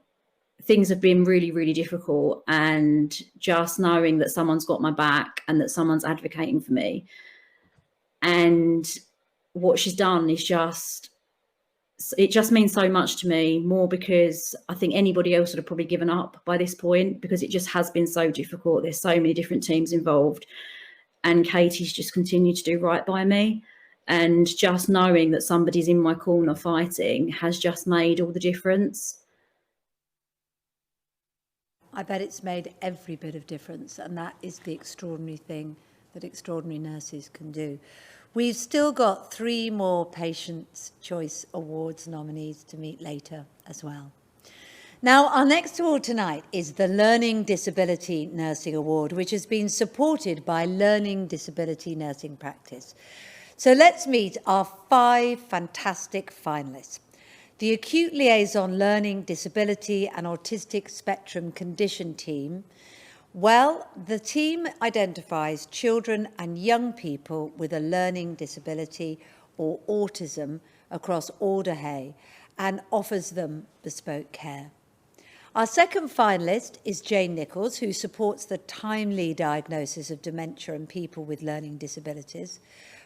things have been really, really difficult, and just knowing that someone's got my back and that someone's advocating for me. And what she's done is it just means so much to me, more because I think anybody else would have probably given up by this point, because it just has been so difficult. There's so many different teams involved, and Katie's just continued to do right by me. And just knowing that somebody's in my corner fighting has just made all the difference. I bet it's made every bit of difference, and that is the extraordinary thing that extraordinary nurses can do. We've still got 3 more Patient's Choice Awards nominees to meet later as well. Now, our next award tonight is the Learning Disability Nursing Award, which has been supported by Learning Disability Nursing Practice. So let's meet our 5 fantastic finalists. The Acute Liaison Learning Disability and Autistic Spectrum Condition team. Well, the team identifies children and young people with a learning disability or autism across Alderhay and offers them bespoke care. Our second finalist is Jane Nichols, who supports the timely diagnosis of dementia in people with learning disabilities,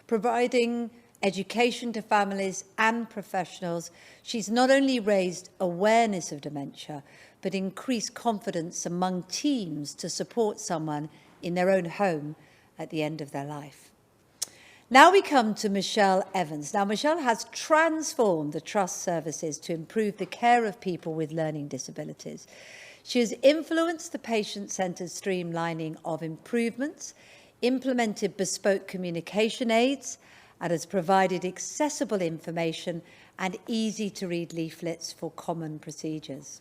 providing education to families and professionals. She's not only raised awareness of dementia, but increased confidence among teams to support someone in their own home at the end of their life. Now we come to Michelle Evans. Now, Michelle has transformed the Trust services to improve the care of people with learning disabilities. She has influenced the patient-centred streamlining of improvements, implemented bespoke communication aids, and has provided accessible information and easy-to-read leaflets for common procedures.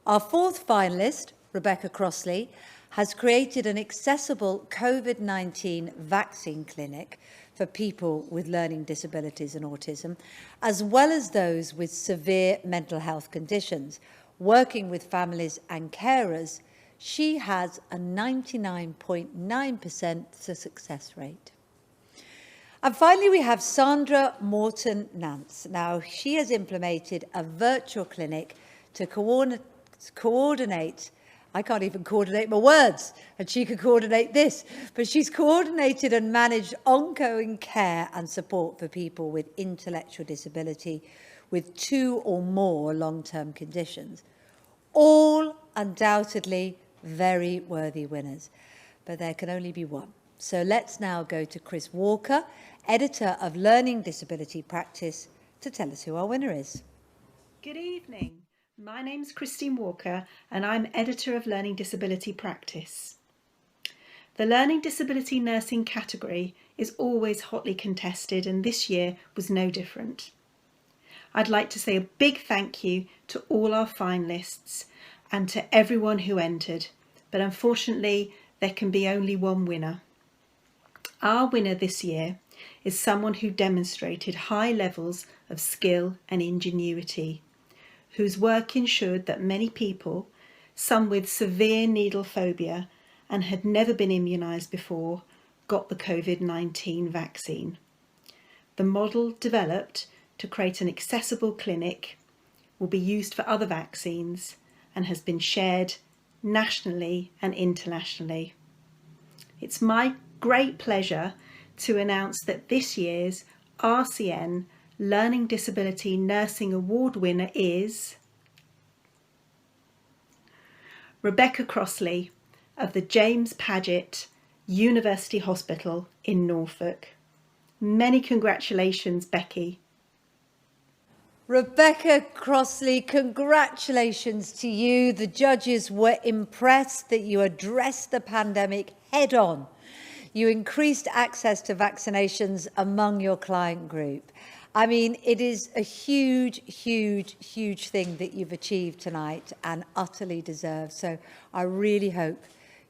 Our fourth finalist, Rebecca Crossley, has created an accessible COVID-19 vaccine clinic for people with learning disabilities and autism, as well as those with severe mental health conditions. Working with families and carers, she has a 99.9% success rate. And finally, we have Sandra Morton-Nance. Now, she has implemented a virtual clinic to coordinate, I can't even coordinate my words, and she could coordinate this, but she's coordinated and managed ongoing care and support for people with intellectual disability with 2 or more long-term conditions. All undoubtedly very worthy winners, but there can only be one. So let's now go to Chris Walker, editor of Learning Disability Practice, to tell us who our winner is. Good evening. My name's Christine Walker and I'm editor of Learning Disability Practice. The Learning Disability Nursing category is always hotly contested, and this year was no different. I'd like to say a big thank you to all our finalists and to everyone who entered, but unfortunately there can be only one winner. Our winner this year is someone who demonstrated high levels of skill and ingenuity, whose work ensured that many people, some with severe needle phobia and had never been immunised before, got the COVID-19 vaccine. The model developed to create an accessible clinic will be used for other vaccines and has been shared nationally and internationally. It's my great pleasure to announce that this year's RCN Learning Disability Nursing Award winner is Rebecca Crossley of the James Paget University Hospital in Norfolk. Many congratulations, Becky. Rebecca Crossley, congratulations to you. The judges were impressed that you addressed the pandemic head on. You increased access to vaccinations among your client group. I mean, it is a huge, huge, huge thing that you've achieved tonight and utterly deserved. So I really hope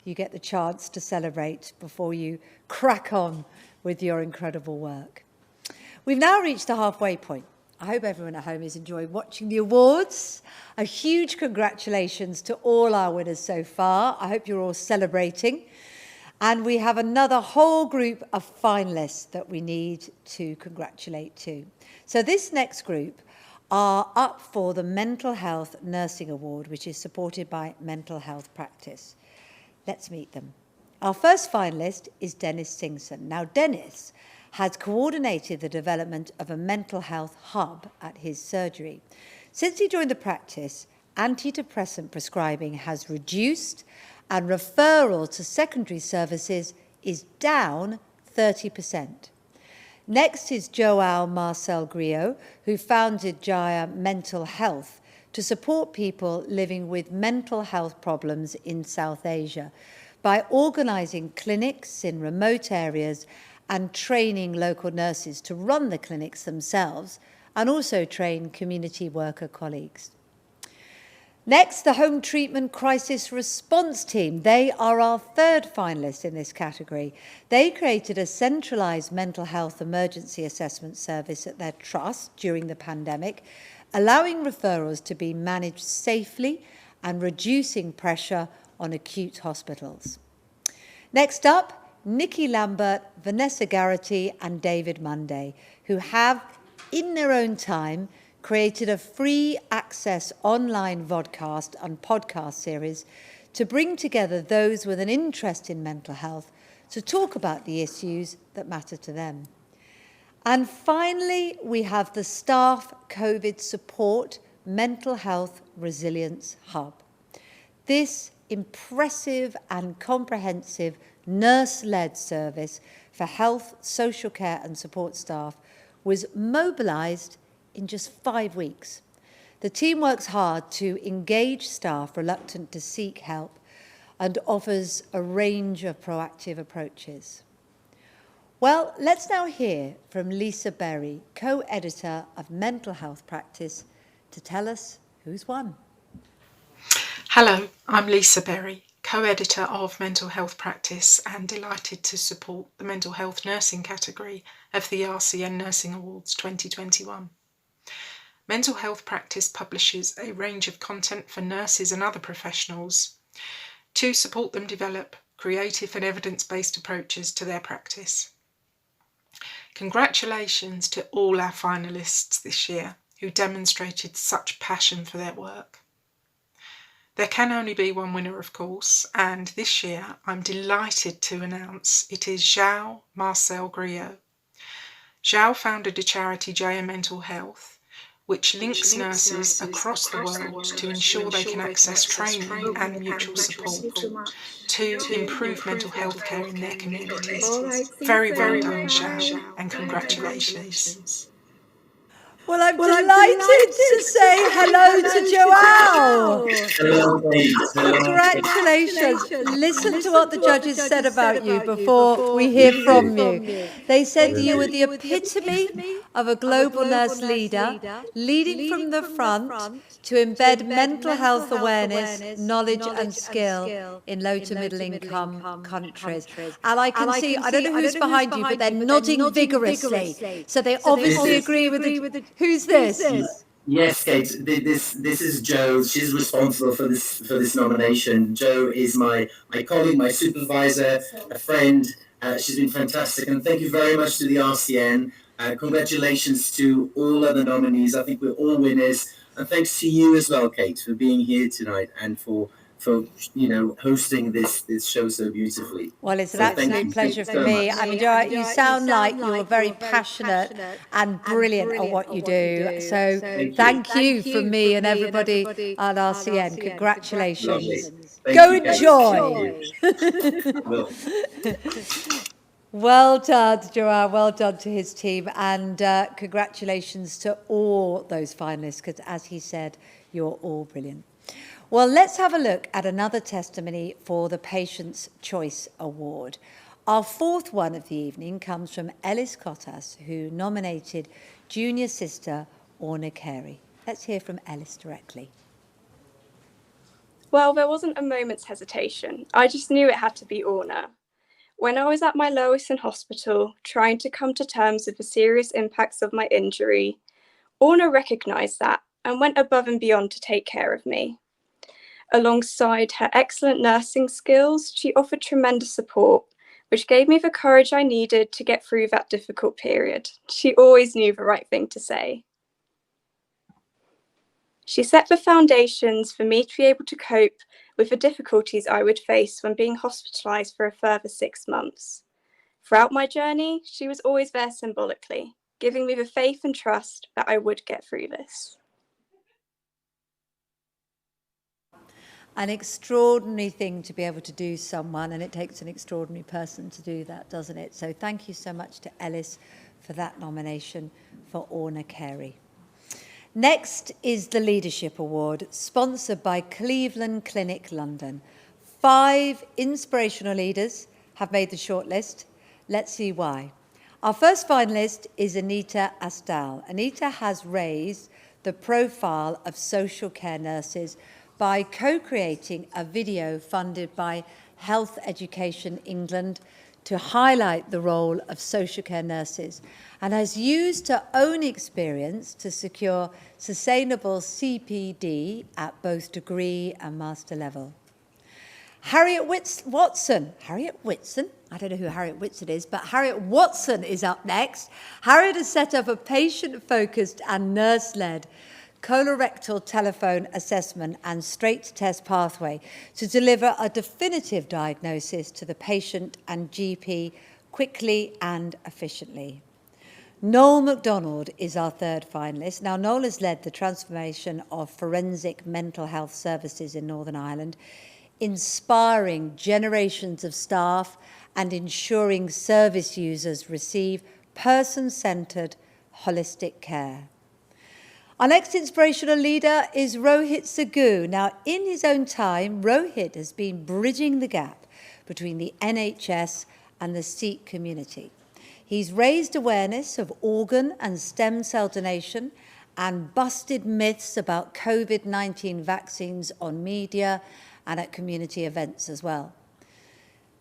you get the chance to celebrate before you crack on with your incredible work. We've now reached the halfway point. I hope everyone at home is enjoying watching the awards. A huge congratulations to all our winners so far. I hope you're all celebrating. And we have another whole group of finalists that we need to congratulate too. So this next group are up for the Mental Health Nursing Award, which is supported by Mental Health Practice. Let's meet them. Our first finalist is Dennis Singson. Now, Dennis has coordinated the development of a mental health hub at his surgery. Since he joined the practice, antidepressant prescribing has reduced and referral to secondary services is down 30%. Next is Joao Marcel Griot, who founded Jaya Mental Health to support people living with mental health problems in South Asia by organising clinics in remote areas and training local nurses to run the clinics themselves and also train community worker colleagues. Next, the Home Treatment Crisis Response Team. They are our third finalist in this category. They created a centralised mental health emergency assessment service at their trust during the pandemic, allowing referrals to be managed safely and reducing pressure on acute hospitals. Next up, Nikki Lambert, Vanessa Garrity and David Monday, who have, in their own time, created a free access online vodcast and podcast series to bring together those with an interest in mental health to talk about the issues that matter to them. And finally, we have the Staff COVID Support Mental Health Resilience Hub. This impressive and comprehensive nurse-led service for health, social care and support staff was mobilised in just 5 weeks. The team works hard to engage staff reluctant to seek help and offers a range of proactive approaches. Well, let's now hear from Lisa Berry, co-editor of Mental Health Practice, to tell us who's won. Hello, I'm Lisa Berry, co-editor of Mental Health Practice and delighted to support the Mental Health Nursing category of the RCN Nursing Awards 2021. Mental Health Practice publishes a range of content for nurses and other professionals to support them develop creative and evidence-based approaches to their practice. Congratulations to all our finalists this year who demonstrated such passion for their work. There can only be one winner, of course, and this year I'm delighted to announce it is Joao Marcel Griot. Joao founded a charity, Jaya Mental Health, which links nurses across the world to ensure they can access training and mutual support to improve mental health care in their communities. Very well done, Joao, and congratulations. Well, I'm delighted to say hello to Joao. Congratulations. Listen to what the judges said about you before we hear from you. They said you were the epitome of a global nurse leader, leading from the front to embed mental health awareness, knowledge and skill in low to middle income countries. And I can see, I don't know who's behind you, but they're nodding vigorously. So they obviously agree with the... Who's this? Yes, Kate. This is Jo. She's responsible for this nomination. Jo is my colleague, my supervisor, a friend. She's been fantastic, and thank you very much to the RCN. Congratulations to all other nominees. I think we're all winners, and thanks to you as well, Kate, for being here tonight and for hosting this show so beautifully. Well, it's an absolute pleasure for me. I mean, you sound like you're very passionate and brilliant at what you do. So thank you from me and everybody at RCN. Congratulations. Go enjoy. Well done, Joanne. Well done to his team. And congratulations to all those finalists, because as he said, you're all brilliant. Well, let's have a look at another testimony for the Patient's Choice Award. Our fourth one of the evening comes from Ellis Cottas, who nominated junior sister Orna Carey. Let's hear from Ellis directly. Well, there wasn't a moment's hesitation. I just knew it had to be Orna. When I was at my lowest in hospital, trying to come to terms with the serious impacts of my injury, Orna recognised that and went above and beyond to take care of me. Alongside her excellent nursing skills, she offered tremendous support, which gave me the courage I needed to get through that difficult period. She always knew the right thing to say. She set the foundations for me to be able to cope with the difficulties I would face when being hospitalised for a further 6 months. Throughout my journey, she was always there symbolically, giving me the faith and trust that I would get through this. An extraordinary thing to be able to do someone, and it takes an extraordinary person to do that, doesn't it? So thank you so much to Ellis for that nomination for Orna Carey. Next is the Leadership Award, sponsored by Cleveland Clinic London. 5 inspirational leaders have made the shortlist. Let's see why. Our first finalist is Anita Astal. Anita has raised the profile of social care nurses by co-creating a video funded by Health Education England to highlight the role of social care nurses, and has used her own experience to secure sustainable CPD at both degree and master level. Harriet Watson? I don't know who Harriet Whitson is, but Harriet Watson is up next. Harriet has set up a patient-focused and nurse-led colorectal telephone assessment and straight-to-test pathway to deliver a definitive diagnosis to the patient and GP quickly and efficiently. Noel MacDonald is our third finalist. Now, Noel has led the transformation of forensic mental health services in Northern Ireland, inspiring generations of staff and ensuring service users receive person-centred, holistic care. Our next inspirational leader is Rohit Sagoo. Now, in his own time, Rohit has been bridging the gap between the NHS and the Sikh community. He's raised awareness of organ and stem cell donation and busted myths about COVID-19 vaccines on media and at community events as well.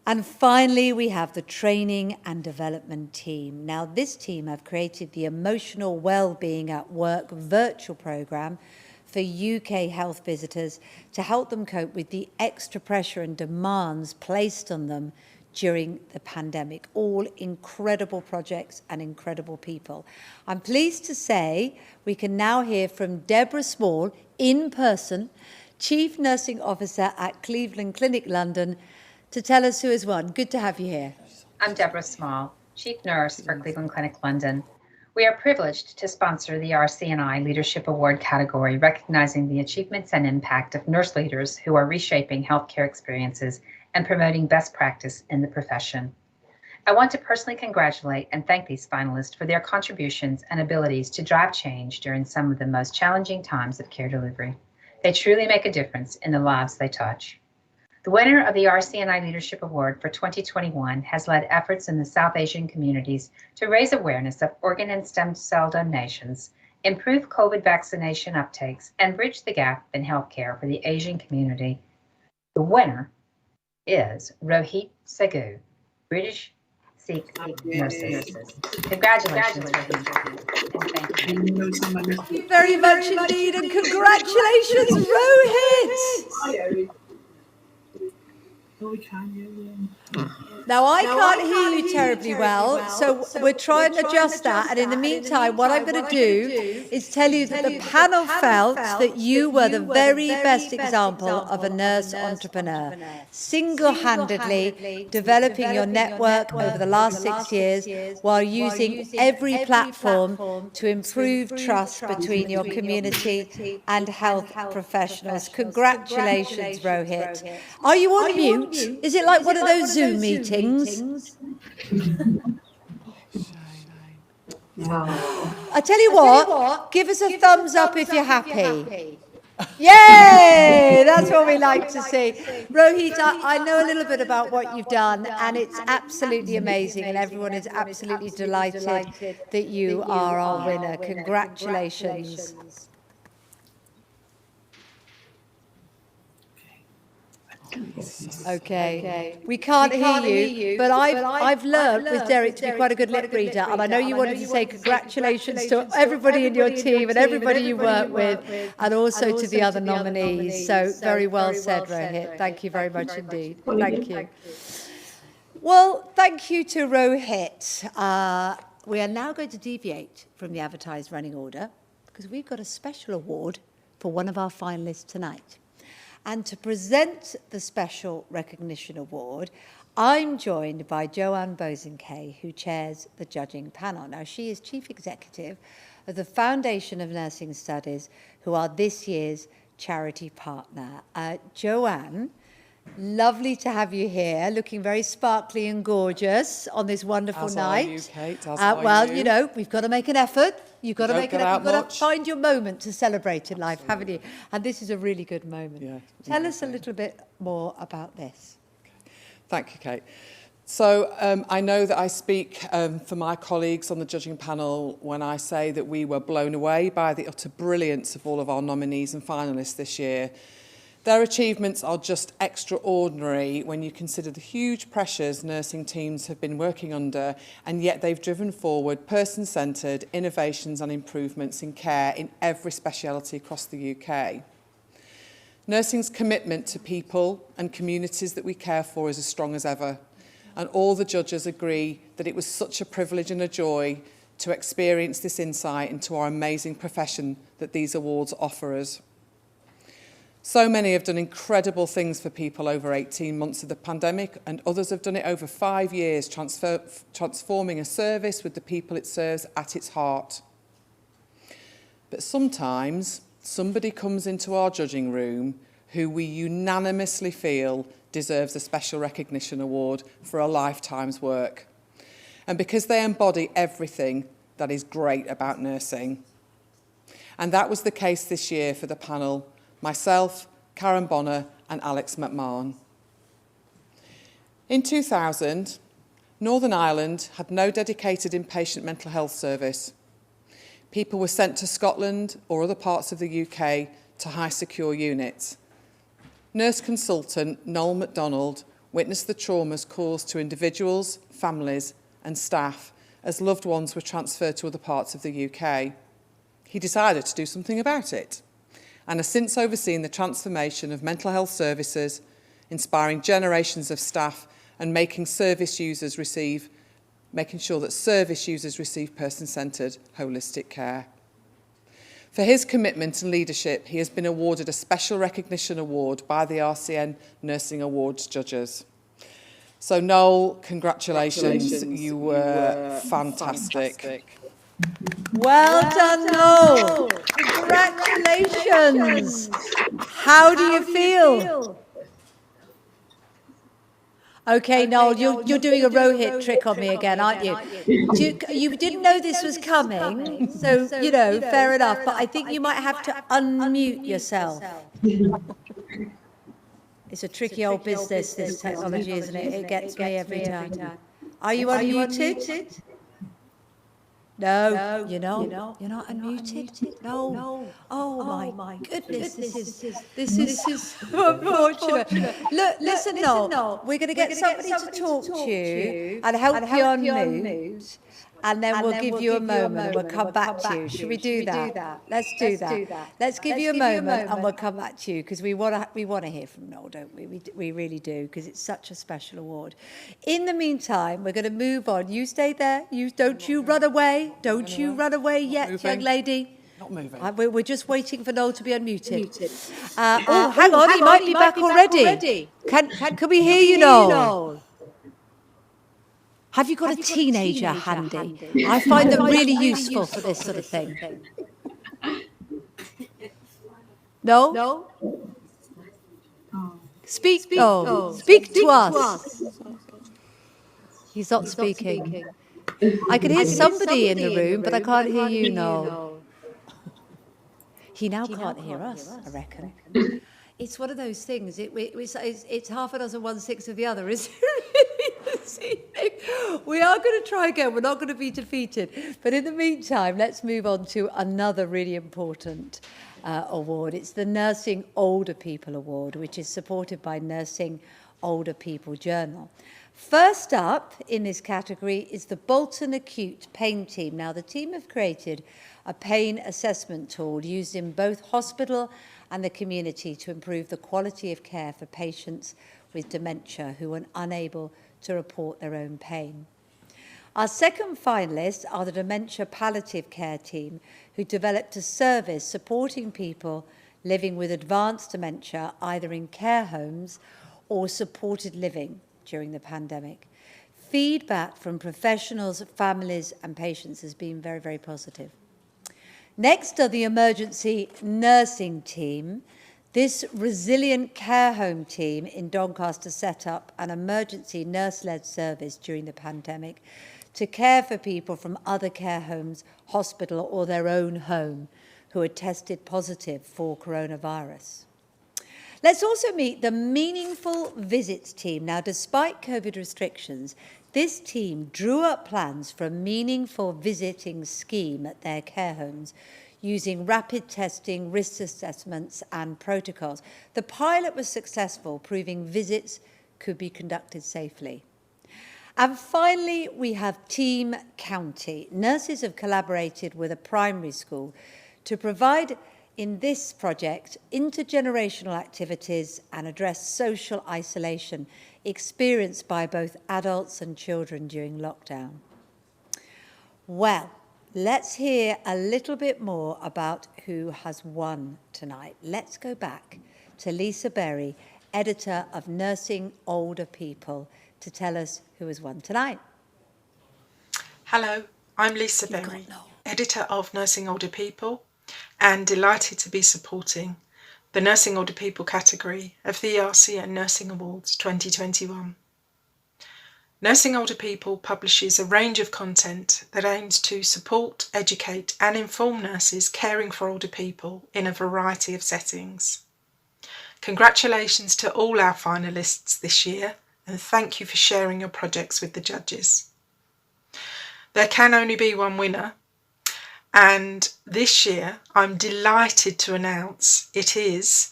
And finally, we have the training and development team. Now, this team have created the Emotional Wellbeing at Work virtual programme for UK health visitors to help them cope with the extra pressure and demands placed on them during the pandemic. All incredible projects and incredible people. I'm pleased to say we can now hear from Deborah Small in person, Chief Nursing Officer at Cleveland Clinic London, to tell us who has won. Good to have you here. I'm Deborah Small, Chief Nurse for Cleveland Clinic London. We are privileged to sponsor the RCNi Leadership Award category, recognizing the achievements and impact of nurse leaders who are reshaping healthcare experiences and promoting best practice in the profession. I want to personally congratulate and thank these finalists for their contributions and abilities to drive change during some of the most challenging times of care delivery. They truly make a difference in the lives they touch. The winner of the RCNi Leadership Award for 2021 has led efforts in the South Asian communities to raise awareness of organ and stem cell donations, improve COVID vaccination uptakes, and bridge the gap in healthcare for the Asian community. The winner is Rohit Sagoo, British Sikh nurses. Congratulations, Rohit, and thank you. Thank you very much indeed, and congratulations, Rohit! Oh, we can, yeah. Now, I can't hear you terribly well, so we're trying to adjust that. And in the meantime, what I'm going to do is tell you that the panel felt that you were the very best example of a nurse entrepreneur, single-handedly developing your network over the last 6 years while using every platform to improve trust between your community and health professionals. Congratulations, Rohit. Are you on mute? Is it like one of those Zoom meetings? I tell you what, give us a thumbs up if you're happy. Yay! That's what we like to see. Rohit, I know a little bit about what you've done, and it's absolutely amazing, and everyone is absolutely delighted that you are our winner. Congratulations. Okay. We can't hear you, but I've learned with Derek to be quite a good lip reader, and I know you wanted to say congratulations to everybody in your team and everybody you work with, and also to the other nominees. So very well said, Rohit. Thank you very much indeed. Thank you. Well, thank you to Rohit. We are now going to deviate from the advertised running order because we've got a special award for one of our finalists tonight. And to present the Special Recognition Award, I'm joined by Joanne Bosanquet, who chairs the judging panel. Now, she is Chief Executive of the Foundation of Nursing Studies, who are this year's charity partner. Joanne, lovely to have you here, looking very sparkly and gorgeous on this wonderful night. As are you, Kate, well, you know, we've got to make an effort. You've got to make it up. You've got to find your moment to celebrate in life, haven't you? And this is a really good moment. Yeah, Tell us a little bit more about this. Thank you, Kate. So I know that I speak for my colleagues on the judging panel when I say that we were blown away by the utter brilliance of all of our nominees and finalists this year. Their achievements are just extraordinary when you consider the huge pressures nursing teams have been working under, and yet they've driven forward person-centred innovations and improvements in care in every speciality across the UK. Nursing's commitment to people and communities that we care for is as strong as ever, and all the judges agree that it was such a privilege and a joy to experience this insight into our amazing profession that these awards offer us. So many have done incredible things for people over 18 months of the pandemic, and others have done it over 5 years, transforming a service with the people it serves at its heart. But sometimes somebody comes into our judging room who we unanimously feel deserves a special recognition award for a lifetime's work. And because they embody everything that is great about nursing. And that was the case this year for the panel. Myself, Karen Bonner and Alex McMahon. In 2000, Northern Ireland had no dedicated inpatient mental health service. People were sent to Scotland or other parts of the UK to high secure units. Nurse consultant Noel MacDonald witnessed the traumas caused to individuals, families and staff as loved ones were transferred to other parts of the UK. He decided to do something about it, and has since overseen the transformation of mental health services, inspiring generations of staff and making sure that service users receive person-centred, holistic care. For his commitment and leadership, he has been awarded a Special Recognition Award by the RCN Nursing Awards judges. So Noel, congratulations. You were fantastic. Well done, Noel. Congratulations. How do you feel? Okay, Noel, you're doing a Rohit trick on me again, aren't you? You didn't know this was coming, so, you know, fair enough, but I think you might have to unmute yourself. It's a tricky old business, this technology, isn't it? It gets me every time. Are you unmuted? No, you're not. You're not unmuted. No. Oh my goodness, this is unfortunate. Look, listen, Noel. We're going to get somebody to talk to you and help you unmute. and then we'll give you a moment and we'll come back to you. Should we do that? Let's do that. Let's give you a moment and we'll come back to you, because we want to hear from Noel, don't we? We really do, because it's such a special award. In the meantime, we're going to move on. You stay there. Don't you run away. Don't you run away yet, young lady. Not moving. We're just waiting for Noel to be unmuted. Hang on, he might be back already. Can we hear you, Noel? Have you got a teenager handy? I find them really useful for this sort of thing. No? Speak to us. He's not speaking. I can hear somebody in the room, but I can't hear you, Noel. He now can't hear us, I reckon. It's one of those things. It's half a dozen, 1/6 of the other, isn't it? We are going to try again. We're not going to be defeated. But in the meantime, let's move on to another really important award. It's the Nursing Older People Award, which is supported by Nursing Older People Journal. First up in this category is the Bolton Acute Pain Team. Now, the team have created a pain assessment tool used in both hospital and the community to improve the quality of care for patients with dementia who are unable to report their own pain. Our second finalists are the Dementia Palliative Care Team, who developed a service supporting people living with advanced dementia, either in care homes or supported living during the pandemic. Feedback from professionals, families and patients has been very, very positive. Next are the Emergency Nursing Team. This resilient care home team in Doncaster set up an emergency nurse-led service during the pandemic to care for people from other care homes, hospital or their own home who had tested positive for coronavirus. Let's also meet the Meaningful Visits team. Now, despite COVID restrictions, this team drew up plans for a meaningful visiting scheme at their care homes using rapid testing, risk assessments and protocols. The pilot was successful, proving visits could be conducted safely. And finally, we have Team County. Nurses have collaborated with a primary school to provide, in this project, intergenerational activities and address social isolation experienced by both adults and children during lockdown. Well, let's hear a little bit more about who has won tonight. Let's go back to Lisa Berry, editor of Nursing Older People, to tell us who has won tonight. Hello, I'm Lisa Berry, editor of Nursing Older People, and delighted to be supporting the Nursing Older People category of the RCN Nursing Awards 2021. Nursing Older People publishes a range of content that aims to support, educate and inform nurses caring for older people in a variety of settings. Congratulations to all our finalists this year, and thank you for sharing your projects with the judges. There can only be one winner, and this year I'm delighted to announce it is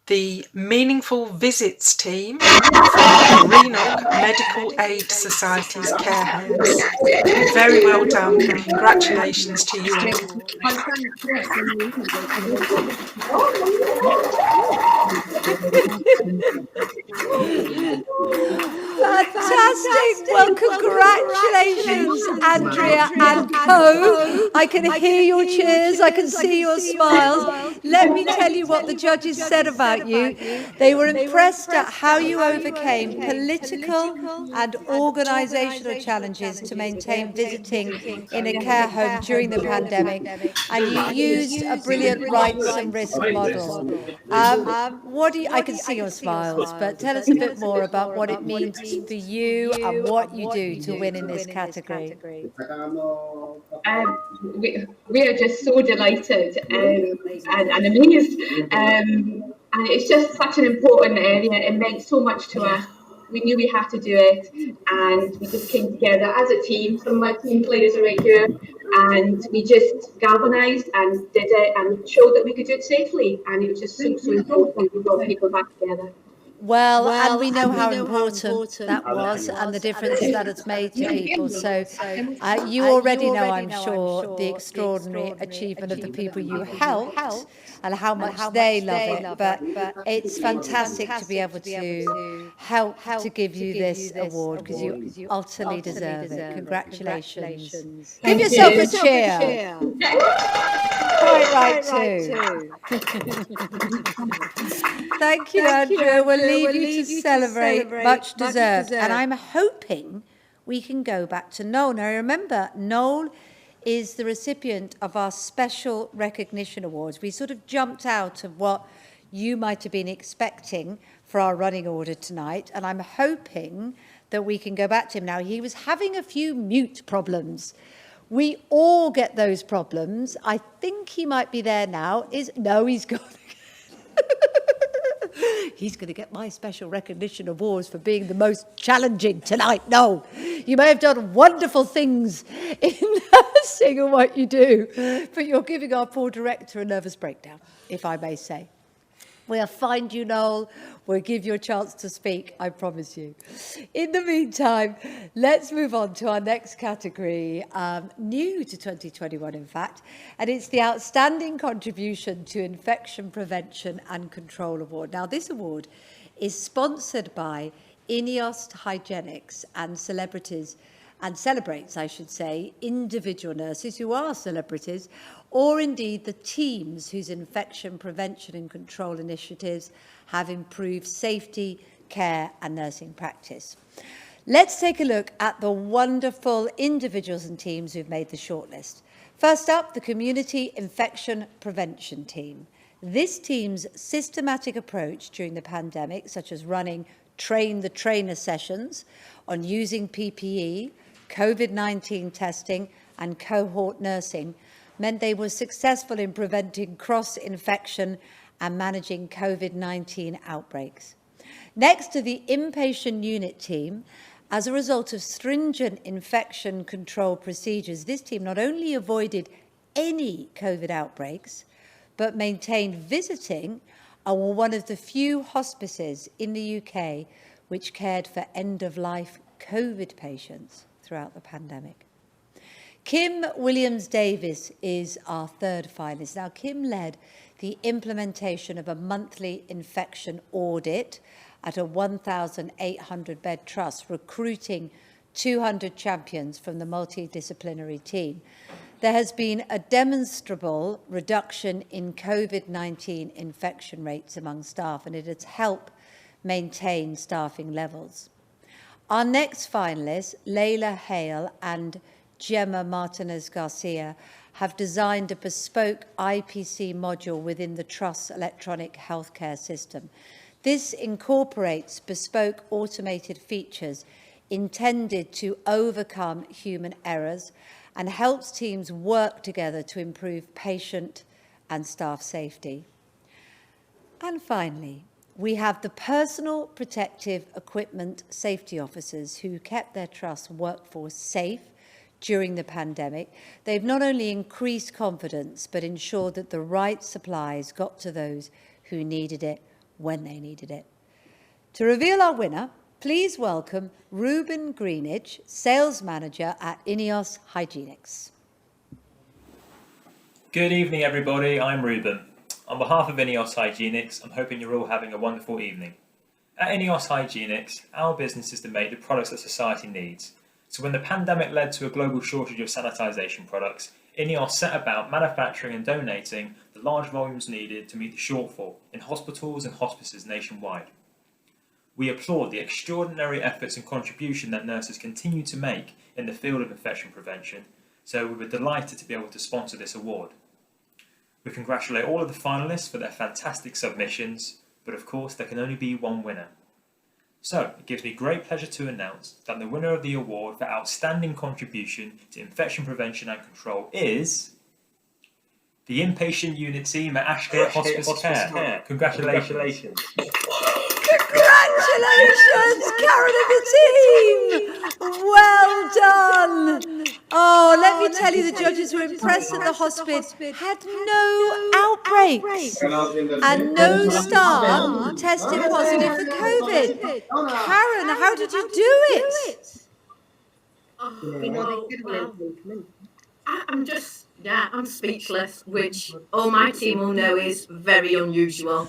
the Meaningful Visits team from Greenock Medical Aid Society's care homes. Very well done. Congratulations to you all. Fantastic! Well, congratulations, Andrea and co. I can hear your cheers, I can see your smiles. Let me tell you what the judges said about you. They were impressed at how you overcame political and organisational challenges to maintain visiting in a care home during the pandemic, and you used a brilliant rights and risk model. I can see your smiles, but tell us a bit more about what it means for you and what you do to win in this category. We are just so delighted and amazed, and it's just such an important area. It meant so much to us. We knew we had to do it, and we just came together as a team. Some of my team players are right here, and we just galvanised and did it and showed that we could do it safely. And it was just so important. We brought people back together. Well, and we know how important that was and the difference that it's made to people. So you already know, I'm sure, the extraordinary achievement of the people you helped and how much they love it. But it's fantastic to be able to help to give you this award because you utterly deserve it. Congratulations. Give yourself a cheer. Quite right too. Thank you, Andrew. We'll leave you to celebrate. Much deserved. And I'm hoping we can go back to Noel. Now, remember, Noel is the recipient of our Special Recognition Awards. We sort of jumped out of what you might have been expecting for our running order tonight, and I'm hoping that we can go back to him. Now, he was having a few mute problems. We all get those problems. I think he might be there now. No, he's gone. He's going to get my Special Recognition Awards for being the most challenging tonight. No, you may have done wonderful things in nursing and what you do, but you're giving our poor director a nervous breakdown, if I may say. We'll find you, Noel. We'll give you a chance to speak, I promise you. In the meantime, let's move on to our next category, new to 2021, in fact, and it's the Outstanding Contribution to Infection Prevention and Control Award. Now, this award is sponsored by INEOS Hygienics and celebrates, I should say, individual nurses who are celebrities, or indeed the teams whose infection prevention and control initiatives have improved safety, care and nursing practice. Let's take a look at the wonderful individuals and teams who've made the shortlist. First up, the Community Infection Prevention Team. This team's systematic approach during the pandemic, such as running Train the Trainer sessions on using PPE, COVID-19 testing and cohort nursing, meant they were successful in preventing cross-infection and managing COVID-19 outbreaks. Next to the inpatient unit team, as a result of stringent infection control procedures, this team not only avoided any COVID outbreaks, but maintained visiting and were one of the few hospices in the UK which cared for end-of-life COVID patients throughout the pandemic. Kim Williams-Davis is our third finalist. Now, Kim led the implementation of a monthly infection audit at a 1,800-bed trust, recruiting 200 champions from the multidisciplinary team. There has been a demonstrable reduction in COVID-19 infection rates among staff, and it has helped maintain staffing levels. Our next finalists, Layla Hale and Gemma Martinez-Garcia, have designed a bespoke IPC module within the Trust's electronic healthcare system. This incorporates bespoke automated features intended to overcome human errors and helps teams work together to improve patient and staff safety. And finally, we have the personal protective equipment safety officers who kept their trust workforce safe during the pandemic. They've not only increased confidence, but ensured that the right supplies got to those who needed it when they needed it. To reveal our winner, please welcome Ruben Greenidge, Sales Manager at INEOS Hygienics. Good evening, everybody. I'm Ruben. On behalf of INEOS Hygienics, I'm hoping you're all having a wonderful evening. At INEOS Hygienics, our business is to make the products that society needs. So when the pandemic led to a global shortage of sanitisation products, INEOS set about manufacturing and donating the large volumes needed to meet the shortfall in hospitals and hospices nationwide. We applaud the extraordinary efforts and contribution that nurses continue to make in the field of infection prevention, so we were delighted to be able to sponsor this award. We congratulate all of the finalists for their fantastic submissions, but of course there can only be one winner. So, it gives me great pleasure to announce that the winner of the award for Outstanding Contribution to Infection Prevention and Control is the Inpatient Unit Team at Ashgate Hospice Care. Congratulations. Congratulations! Congratulations, Karen and the team! Well done! Oh, let me tell you, the judges were impressed that the hospice had no outbreaks and no staff tested positive for COVID. Karen, how did you do it? I'm just, I'm speechless, which all my team will know is very unusual.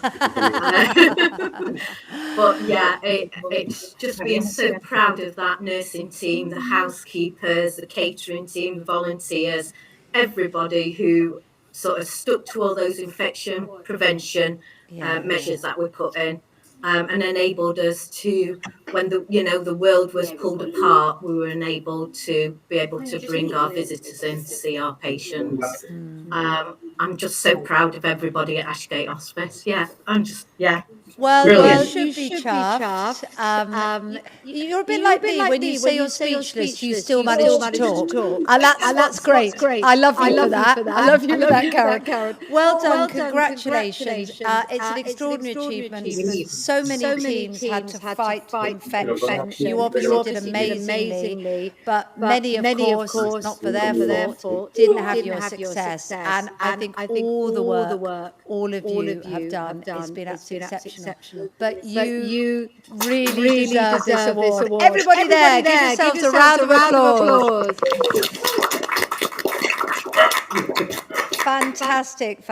But yeah, it's just being so proud of that nursing team, the housekeepers, the catering team, the volunteers, everybody who sort of stuck to all those infection prevention measures that we put in. And enabled us to, when the world was pulled apart, we were enabled to be able to bring our visitors in to see our patients. I'm just so proud of everybody at Ashgate Hospice. Well, brilliant. you should be chuffed. You're a bit like me. When you say you're speechless, you still manage to talk. And that's what's great. I love you for that. I love you for that, Karen. Well done. Congratulations. It's an extraordinary achievement. So many teams had to fight infection. You obviously did amazingly, but many, of course, not for their fault, didn't have your success. And I think all the work all of you have done has been absolutely exceptional. But you really deserve this award. Everybody there, give yourselves a round of applause. Fantastic,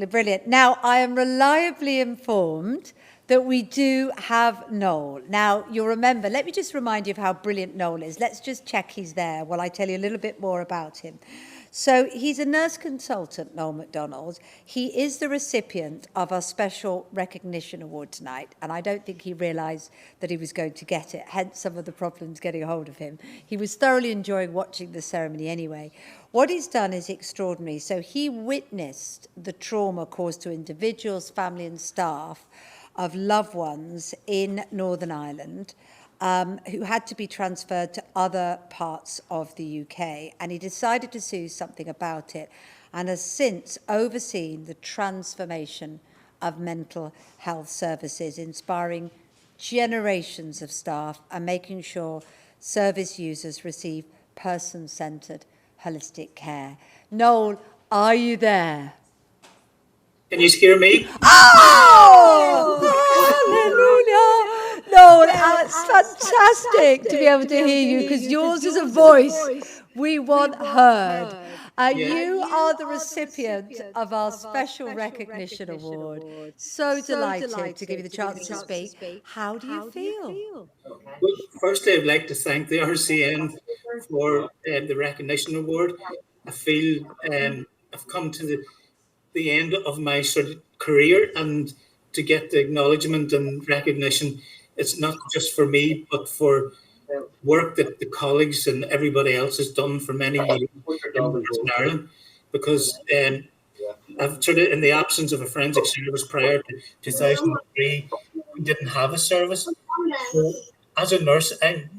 brilliant. Now, I am reliably informed that we do have Noel. Now, you'll remember, let me just remind you of how brilliant Noel is. Let's just check he's there while I tell you a little bit more about him. So he's a nurse consultant, Noel MacDonald. He is the recipient of our special recognition award tonight, and I don't think he realised that he was going to get it, hence some of the problems getting a hold of him. He was thoroughly enjoying watching the ceremony anyway. What he's done is extraordinary. So he witnessed the trauma caused to individuals, family and staff of loved ones in Northern Ireland who had to be transferred to other parts of the UK. And he decided to do something about it and has since overseen the transformation of mental health services, inspiring generations of staff and making sure service users receive person-centred holistic care. Noel, are you there? Can you hear me? Oh! Hallelujah! No, it's fantastic to be able to hear you because yours is a voice we want heard. You are the recipient of our special recognition award. So delighted to give you the chance to speak. How do you feel? Well, firstly, I'd like to thank the RCN for the recognition award. I feel I've come to the end of my sort of career, and to get the acknowledgement and recognition, it's not just for me, but for work that the colleagues and everybody else has done for many years in Northern Ireland, because I've sort of, in the absence of a forensic service prior to 2003, we didn't have a service. So as a nurse, I've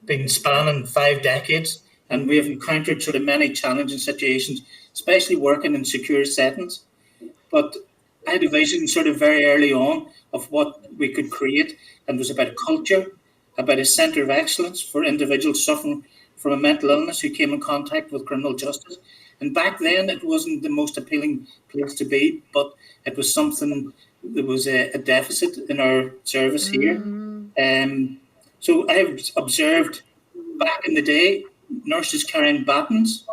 been spanning 5 decades, and we have encountered sort of many challenging situations, especially working in secure settings. But I had a vision sort of very early on of what we could create, and it was about culture, about a centre of excellence for individuals suffering from a mental illness who came in contact with criminal justice. And back then, it wasn't the most appealing place to be, but it was something, there was a deficit in our service here. So I've observed back in the day, nurses carrying batons,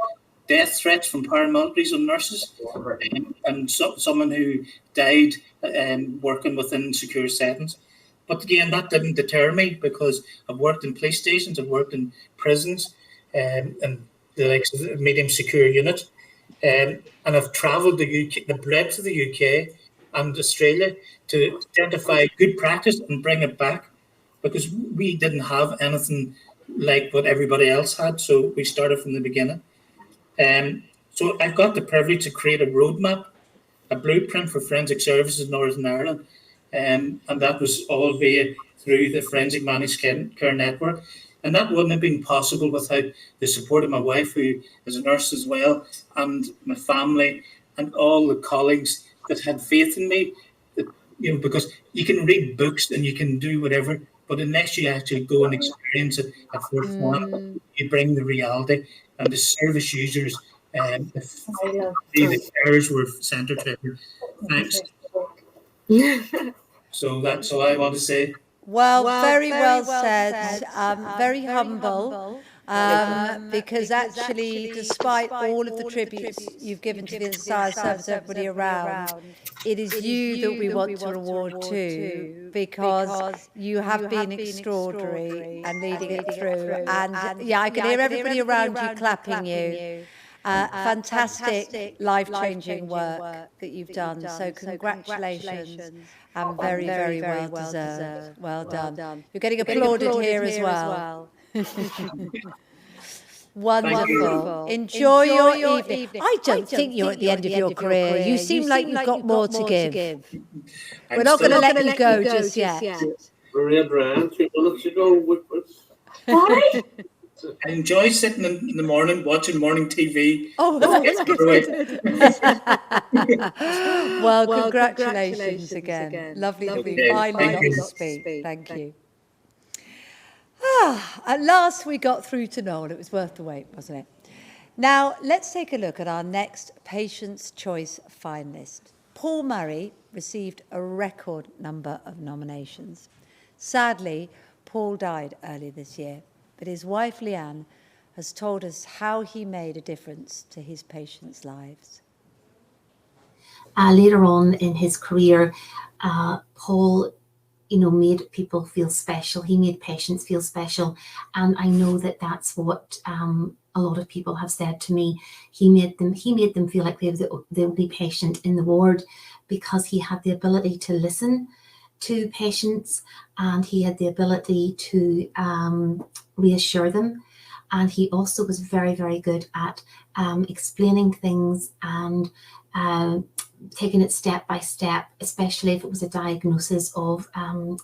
death threats from paramilitaries on nurses, and someone who died working within secure settings. But again, that didn't deter me, because I've worked in police stations, I've worked in prisons, and the likes of medium secure units, and I've travelled the UK, the breadth of the UK and Australia, to identify good practice and bring it back, because we didn't have anything like what everybody else had, so we started from the beginning. So I've got the privilege to create a roadmap, a blueprint for forensic services in Northern Ireland, and that was all through the Forensic Managed Care Network. And that wouldn't have been possible without the support of my wife, who is a nurse as well, and my family, and all the colleagues that had faith in me, that you know, because you can read books and you can do whatever, but unless you actually go and experience it at first hand, you bring the reality. And the service users, if the carers were centred to every thanks. So that's all I want to say. Well, very well said. Very humble, because actually, despite all of the tributes you've given to the entire service, everybody around, it is you that we want to reward too, because you have been extraordinary and leading it through. And yeah, I can hear everybody around you clapping you. Fantastic, life-changing work that you've done. So congratulations, and very, very well deserved. Well done. You're getting applauded here as well. Wonderful. Enjoy your evening. I don't think you're at the end of your career. You seem like you've got more to give. We're not going to let you go just yet. Maria Brand, 3 minutes ago. Why? I enjoy sitting in the morning watching morning TV. Oh, that's good. Well, congratulations again. Lovely to be finally got to speak. Thank you. At last we got through to Noel. It was worth the wait, wasn't it? Now, let's take a look at our next Patient's Choice finalist. Paul Murray received a record number of nominations. Sadly, Paul died earlier this year, but his wife Leanne has told us how he made a difference to his patients' lives. Later on in his career, Paul, made people feel special. He made patients feel special, and I know that that's what a lot of people have said to me. He made them feel like they were the only patient in the ward, because he had the ability to listen to patients, and he had the ability to reassure them. And he also was very, very good at explaining things and taking it step by step, especially if it was a diagnosis of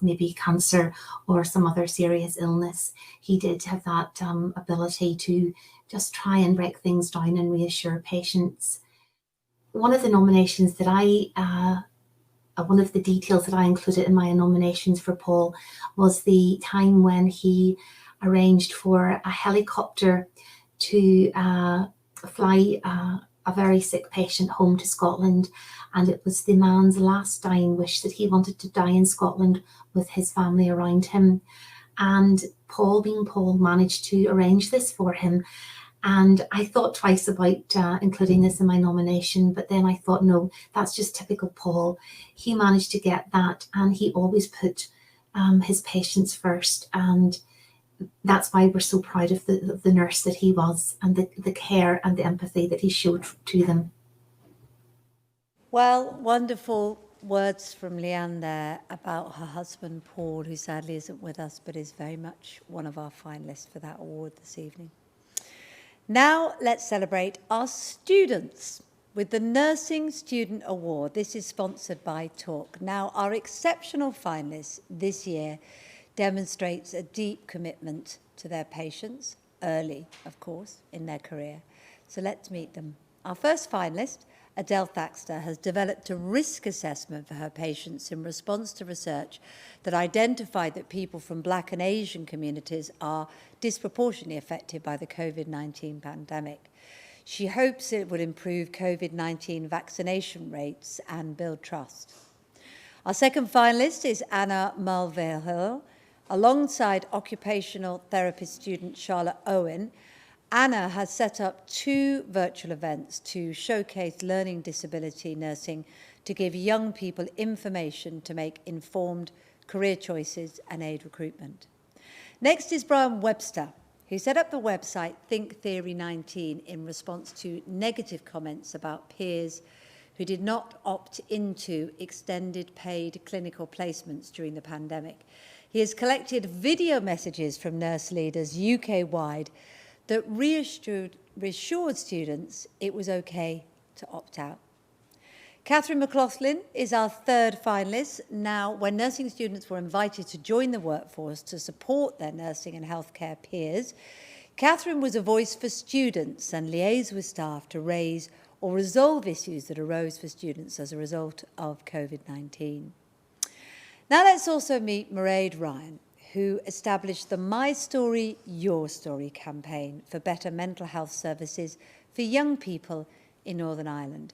maybe cancer or some other serious illness. He did have that ability to just try and break things down and reassure patients. One of the nominations that one of the details that I included in my nominations for Paul was the time when he arranged for a helicopter to fly a very sick patient home to Scotland, and it was the man's last dying wish that he wanted to die in Scotland with his family around him. And Paul, being Paul, managed to arrange this for him. And I thought twice about including this in my nomination, but then I thought, no, that's just typical Paul. He managed to get that, and he always put his patients first. And that's why we're so proud of the nurse that he was, and the care and the empathy that he showed to them. Well, wonderful words from Leanne there about her husband, Paul, who sadly isn't with us, but is very much one of our finalists for that award this evening. Now let's celebrate our students with the Nursing Student Award. This is sponsored by Talk. Now, our exceptional finalists this year demonstrates a deep commitment to their patients, early, of course, in their career. So let's meet them. Our first finalist, Adele Thaxter, has developed a risk assessment for her patients in response to research that identified that people from Black and Asian communities are disproportionately affected by the COVID-19 pandemic. She hopes it will improve COVID-19 vaccination rates and build trust. Our second finalist is Anna Mulvihill. Alongside occupational therapist student Charlotte Owen, Anna has set up 2 virtual events to showcase learning disability nursing to give young people information to make informed career choices and aid recruitment. Next is Brian Webster, who set up the website Think Theory 19 in response to negative comments about peers who did not opt into extended paid clinical placements during the pandemic. He has collected video messages from nurse leaders UK-wide that reassured students it was okay to opt out. Catherine McLaughlin is our third finalist. Now, when nursing students were invited to join the workforce to support their nursing and healthcare peers, Catherine was a voice for students and liaised with staff to raise or resolve issues that arose for students as a result of COVID-19. Now let's also meet Mairead Ryan, who established the My Story, Your Story campaign for better mental health services for young people in Northern Ireland.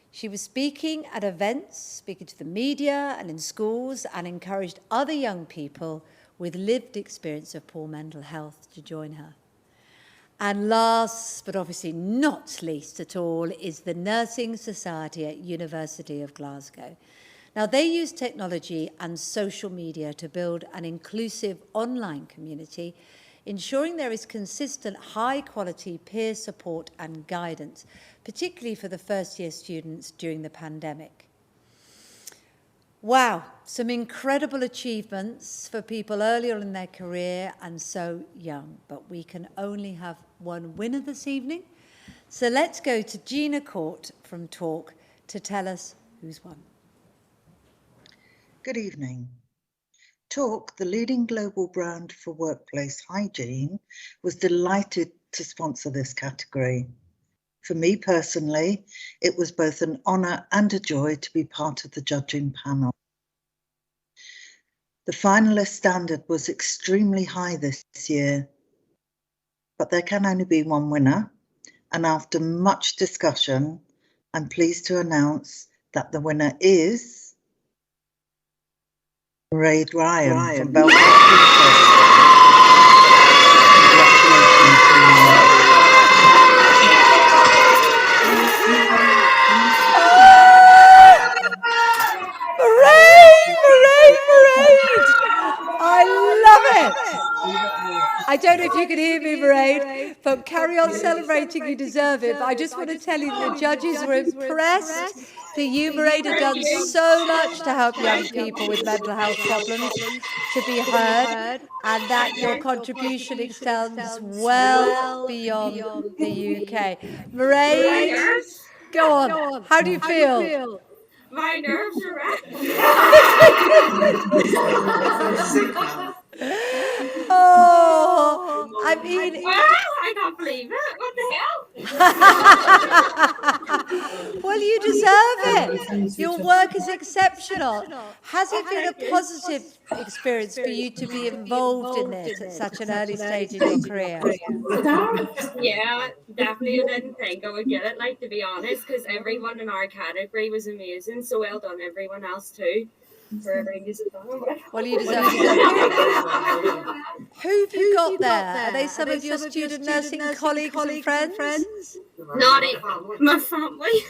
She was speaking at events, speaking to the media and in schools, and encouraged other young people with lived experience of poor mental health to join her. And last, but obviously not least at all, is the Nursing Society at University of Glasgow. Now, they use technology and social media to build an inclusive online community, ensuring there is consistent, high-quality peer support and guidance, particularly for the first-year students during the pandemic. Wow, some incredible achievements for people earlier in their career and so young, but we can only have one winner this evening. So let's go to Gina Court from Talk to tell us who's won. Good evening. Talk, the leading global brand for workplace hygiene, was delighted to sponsor this category. For me personally, it was both an honour and a joy to be part of the judging panel. The finalist standard was extremely high this year, but there can only be one winner, and after much discussion, I'm pleased to announce that the winner is Mairead Ryan from Belfast. Mairead! I love it! I don't know if you can hear me, Mairead, but carry on celebrating, you deserve it. But I just want to tell you that the judges were impressed that you, Mairead, have done so much to help young people with mental health problems to be heard, and that your contribution extends well beyond the UK. Mairead, go on. How do you feel? My nerves are Oh, I mean, wow, I can't believe it. What the hell? well, you deserve it. Your work is exceptional. Has it been a positive experience for you to be involved in this at such an early stage in your career? Yeah, definitely. I didn't think I would get it, like, to be honest, because everyone in our category was amazing. So well done, everyone else too. For everything Well, you deserve it. Who have you got there? Are they some of your student nursing colleagues and friends? Not it, my family.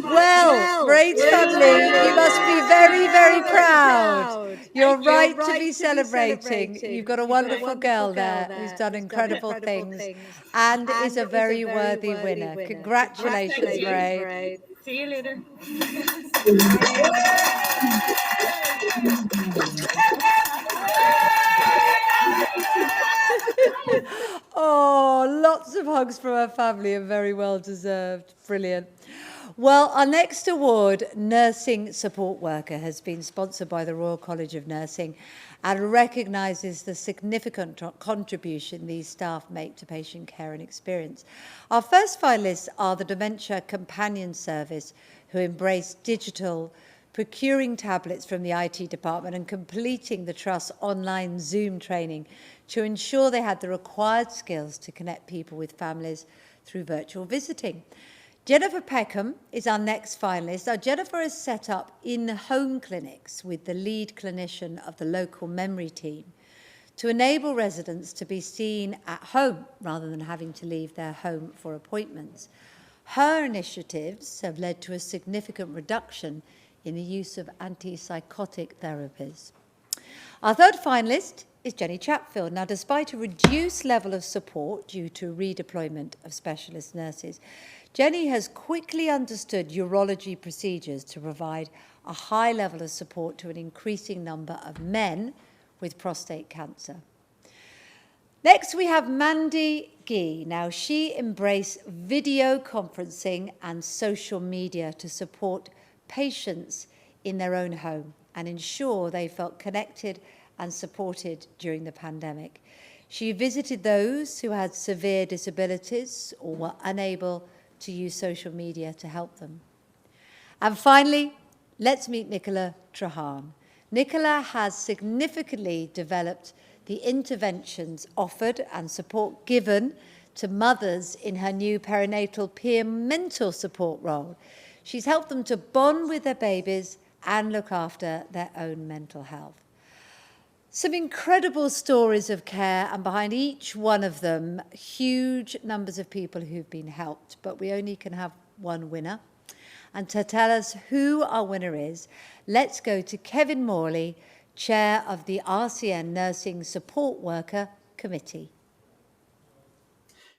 Well, Mairead's family, you must be very, very proud. You're right to be celebrating. You've got a wonderful girl there who's done incredible things and is a very worthy winner. Congratulations, Mairead. See you later. Oh, lots of hugs from her family and very well deserved. Brilliant. Well, our next award, Nursing Support Worker, has been sponsored by the Royal College of Nursing and recognises the significant contribution these staff make to patient care and experience. Our first finalists are the Dementia Companion Service, who embrace digital, procuring tablets from the IT department and completing the Trust's online Zoom training to ensure they had the required skills to connect people with families through virtual visiting. Jennifer Peckham is our next finalist. Now, Jennifer is set up in-home clinics with the lead clinician of the local memory team to enable residents to be seen at home rather than having to leave their home for appointments. Her initiatives have led to a significant reduction in the use of antipsychotic therapies. Our third finalist is Jenny Chatfield. Now, despite a reduced level of support due to redeployment of specialist nurses, Jenny has quickly understood urology procedures to provide a high level of support to an increasing number of men with prostate cancer. Next, we have Mandy Gee. Now, she embraced video conferencing and social media to support patients in their own home and ensure they felt connected and supported during the pandemic. She visited those who had severe disabilities or were unable to use social media to help them. And finally, Let's meet Nicola Trahan. Nicola has significantly developed the interventions offered and support given to mothers in her new perinatal peer mentor support role. She's helped them to bond with their babies and look after their own mental health. Some incredible stories of care, and behind each one of them, huge numbers of people who've been helped, but we only can have one winner. And to tell us who our winner is, let's go to Kevin Morley, Chair of the RCN Nursing Support Worker Committee.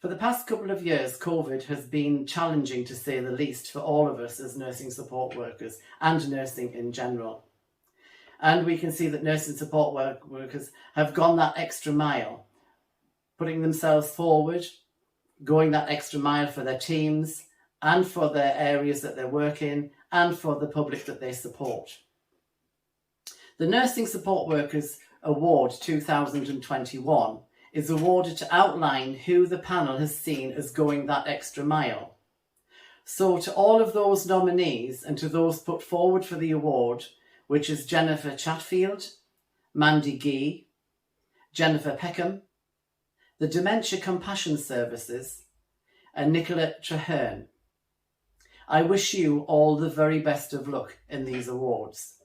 For the past couple of years, COVID has been challenging, to say the least, for all of us as nursing support workers and nursing in general. And we can see that nursing support workers have gone that extra mile, putting themselves forward, going that extra mile for their teams and for their areas that they work in and for the public that they support. The Nursing Support Workers Award 2021 is awarded to outline who the panel has seen as going that extra mile. So to all of those nominees and to those put forward for the award, which is Jennifer Chatfield, Mandy Gee, Jennifer Peckham, the Dementia Compassion Services, and Nicola Traherne, I wish you all the very best of luck in these awards.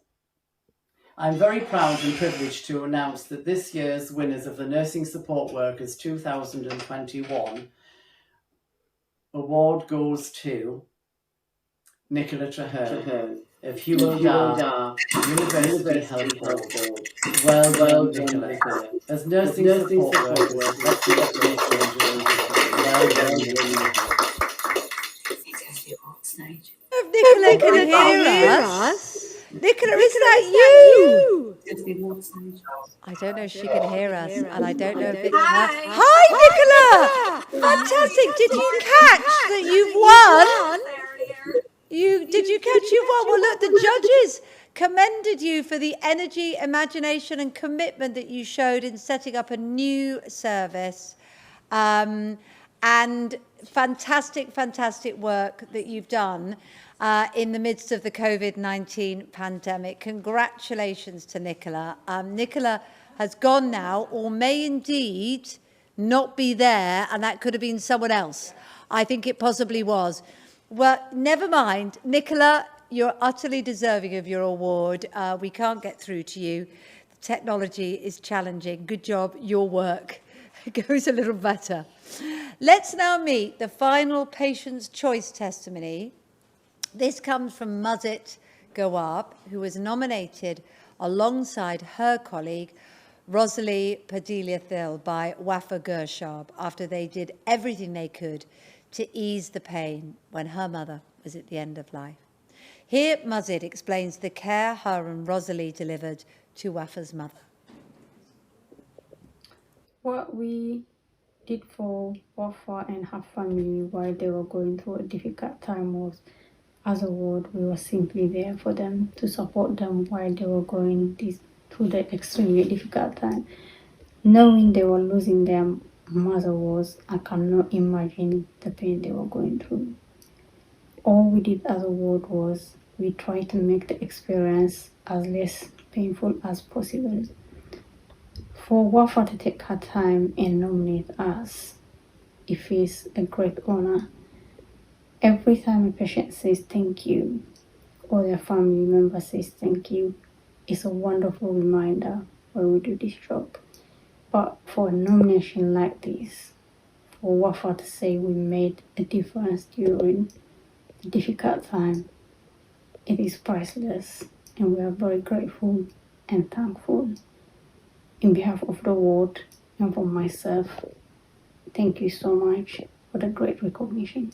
I'm very proud and privileged to announce that this year's winners of the Nursing Support Workers 2021 award goes to Nicola Traherne of Hewel Dda University Health Board. Well done, Nicola. As nursing support workers, let's be well done. Nicola can hear us. Nicola, is that you? I don't know if she can hear us, and I don't know if it's her. Hi, Nicola! Fantastic. Did you catch that you've won? Did you catch you won? Well, look, the judges commended you for the energy, imagination, and commitment that you showed in setting up a new service. And fantastic work that you've done in the midst of the COVID-19 pandemic. Congratulations to Nicola. Nicola has gone now, or may indeed not be there, and that could have been someone else. I think it possibly was. Well, never mind. Nicola, you're utterly deserving of your award. We can't get through to you. The technology is challenging. Good job. Your work goes a little better. Let's now meet the final patient's choice testimony. This comes from Muzit Gawab, who was nominated alongside her colleague, Rosalie Padilla-Thill, by Wafa Gershab after they did everything they could to ease the pain when her mother was at the end of life. Here, Muzit explains the care her and Rosalie delivered to Wafa's mother. What we did for Wafa and her family while they were going through a difficult time was, as a ward, we were simply there for them to support them while they were going through the extremely difficult time. Knowing they were losing their mother I cannot imagine the pain they were going through. All we did as a ward was we tried to make the experience as less painful as possible. For Wafa to take her time and nominate us, it is a great honor. Every time a patient says thank you, or their family member says thank you, it's a wonderful reminder when we do this job. But for a nomination like this, for Wafa to say we made a difference during a difficult time, it is priceless, and we are very grateful and thankful. In behalf of the ward and for myself, thank you so much for the great recognition.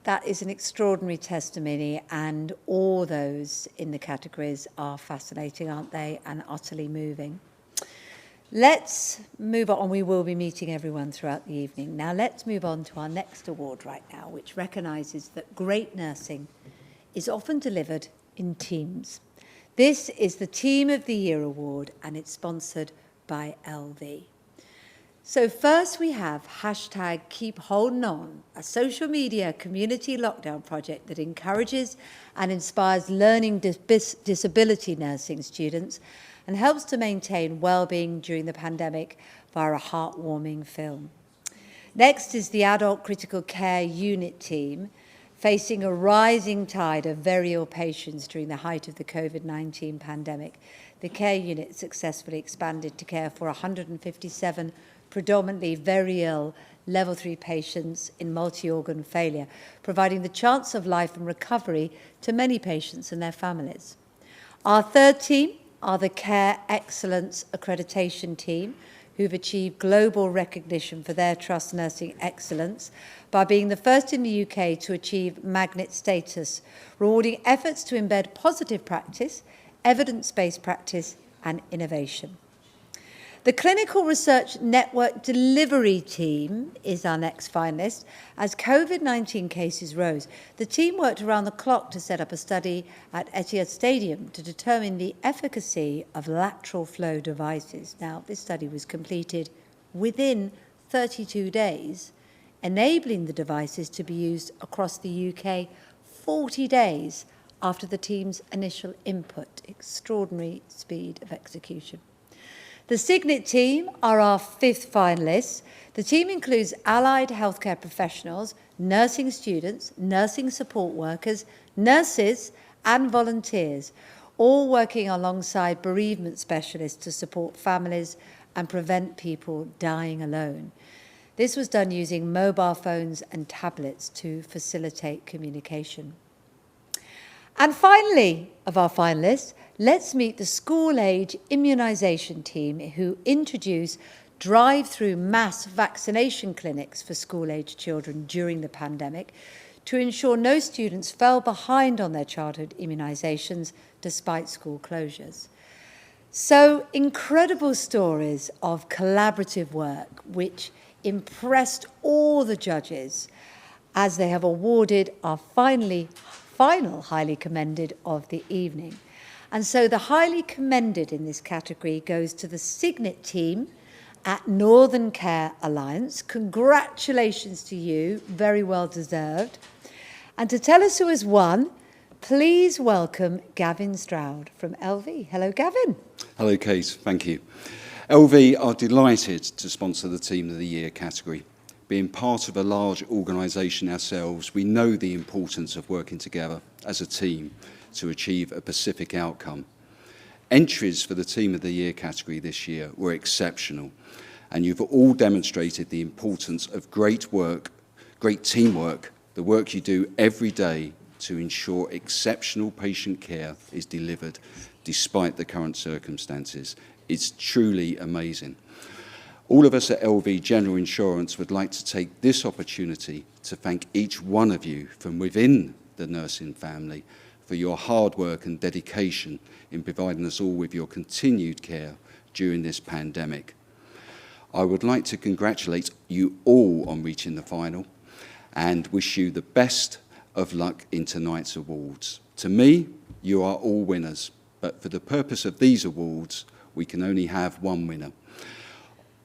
That is an extraordinary testimony, and all those in the categories are fascinating, aren't they, and utterly moving. Let's move on. We will be meeting everyone throughout the evening. Now let's move on to our next award right now, which recognises that great nursing is often delivered in teams. This is the Team of the Year Award, and it's sponsored by LV. So first we have hashtag Keep Holding On, a social media community lockdown project that encourages and inspires learning disability nursing students and helps to maintain well-being during the pandemic via a heartwarming film. Next is the Adult Critical Care Unit team, facing a rising tide of very ill patients during the height of the COVID-19 pandemic. The care unit successfully expanded to care for 157 predominantly very ill level 3 patients in multi-organ failure, providing the chance of life and recovery to many patients and their families. Our third team are the Care Excellence Accreditation team, who've achieved global recognition for their trust nursing excellence by being the first in the UK to achieve magnet status, rewarding efforts to embed positive practice, evidence-based practice and innovation. The Clinical Research Network Delivery Team is our next finalist. As COVID-19 cases rose, the team worked around the clock to set up a study at Etihad Stadium to determine the efficacy of lateral flow devices. Now, this study was completed within 32 days, enabling the devices to be used across the UK 40 days after the team's initial input. Extraordinary speed of execution. The Signet team are our fifth finalists. The team includes allied healthcare professionals, nursing students, nursing support workers, nurses and volunteers, all working alongside bereavement specialists to support families and prevent people dying alone. This was done using mobile phones and tablets to facilitate communication. And finally, of our finalists, let's meet the school-age immunisation team who introduced drive-through mass vaccination clinics for school-age children during the pandemic to ensure no students fell behind on their childhood immunisations despite school closures. So incredible stories of collaborative work which impressed all the judges as they have awarded our final highly commended of the evening. And so the highly commended in this category goes to the Signet team at Northern Care Alliance. Congratulations to you, very well deserved. And to tell us who has won, please welcome Gavin Stroud from LV. Hello, Gavin. Hello, Kate. Thank you. LV are delighted to sponsor the Team of the Year category. Being part of a large organisation ourselves, we know the importance of working together as a team to achieve a specific outcome. Entries for the Team of the Year category this year were exceptional, and you've all demonstrated the importance of great work, great teamwork, the work you do every day to ensure exceptional patient care is delivered despite the current circumstances. It's truly amazing. All of us at LV General Insurance would like to take this opportunity to thank each one of you from within the nursing family for your hard work and dedication in providing us all with your continued care during this pandemic. I would like to congratulate you all on reaching the final and wish you the best of luck in tonight's awards. To me, you are all winners, but for the purpose of these awards, we can only have one winner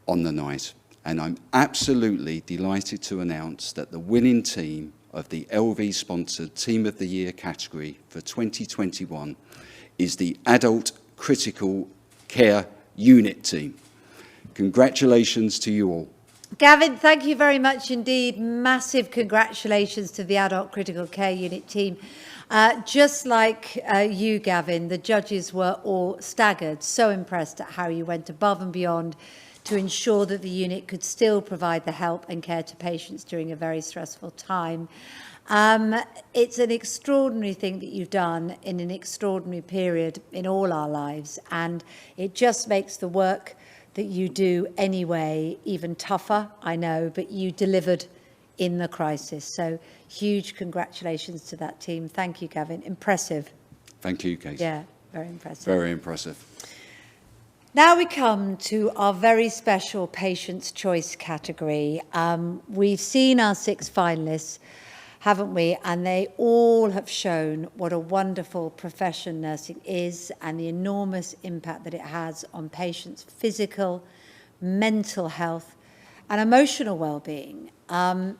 on the night. And I'm absolutely delighted to announce that the winning team of the LV-sponsored Team of the Year category for 2021 is the Adult Critical Care Unit team. Congratulations to you all. Gavin, thank you very much indeed. Massive congratulations to the Adult Critical Care Unit team. Just like you, Gavin, the judges were all staggered, so impressed at how you went above and beyond to ensure that the unit could still provide the help and care to patients during a very stressful time. It's an extraordinary thing that you've done in an extraordinary period in all our lives, and it just makes the work that you do anyway even tougher, I know, but you delivered in the crisis. So huge congratulations to that team. Thank you, Gavin. Impressive. Thank you, Kate. Yeah, very impressive. Very impressive. Now we come to our very special Patient's Choice category. We've seen our 6 finalists, haven't we? And they all have shown what a wonderful profession nursing is and the enormous impact that it has on patients' physical, mental health, and emotional well-being.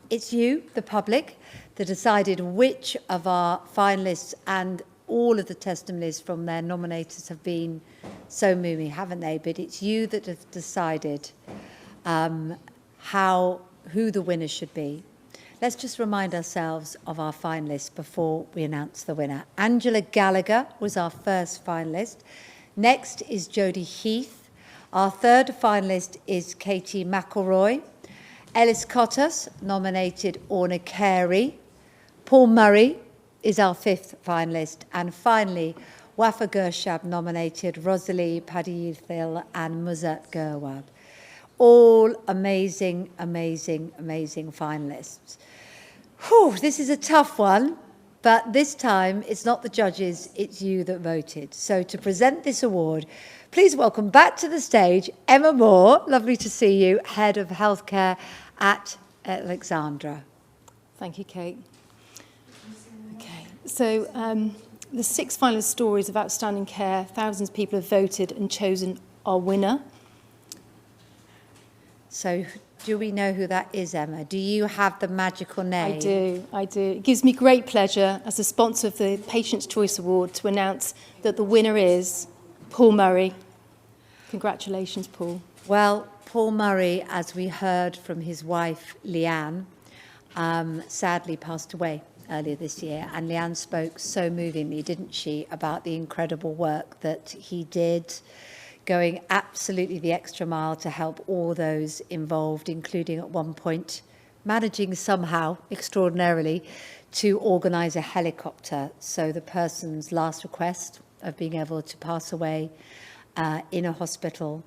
It's you, the public, that decided which of our finalists, and all of the testimonies from their nominators have been so moving, haven't they? But it's you that have decided who the winner should be. Let's just remind ourselves of our finalists before we announce the winner. Angela Gallagher was our first finalist. Next is Jodie Heath. Our third finalist is Katie McElroy. Ellis Cottas nominated Orna Carey. Paul Murray is our fifth finalist. And finally, Wafa Gershab nominated Rosalie Padiythil and Muzat Gerwab. All amazing, amazing, amazing finalists. Whew, this is a tough one, but this time it's not the judges, it's you that voted. So to present this award, please welcome back to the stage Emma Moore, lovely to see you, Head of Healthcare at Alexandra. Thank you, Kate. Okay, so the 6 finalist stories of outstanding care, thousands of people have voted and chosen our winner. So do we know who that is, Emma? Do you have the magical name? I do. It gives me great pleasure as a sponsor of the Patient's Choice Award to announce that the winner is Paul Murray. Congratulations, Paul. Well, Paul Murray, as we heard from his wife, Leanne, sadly passed away earlier this year. And Leanne spoke so movingly, didn't she, about the incredible work that he did, going absolutely the extra mile to help all those involved, including at one point managing somehow, extraordinarily, to organise a helicopter. So the person's last request of being able to pass away in a hospital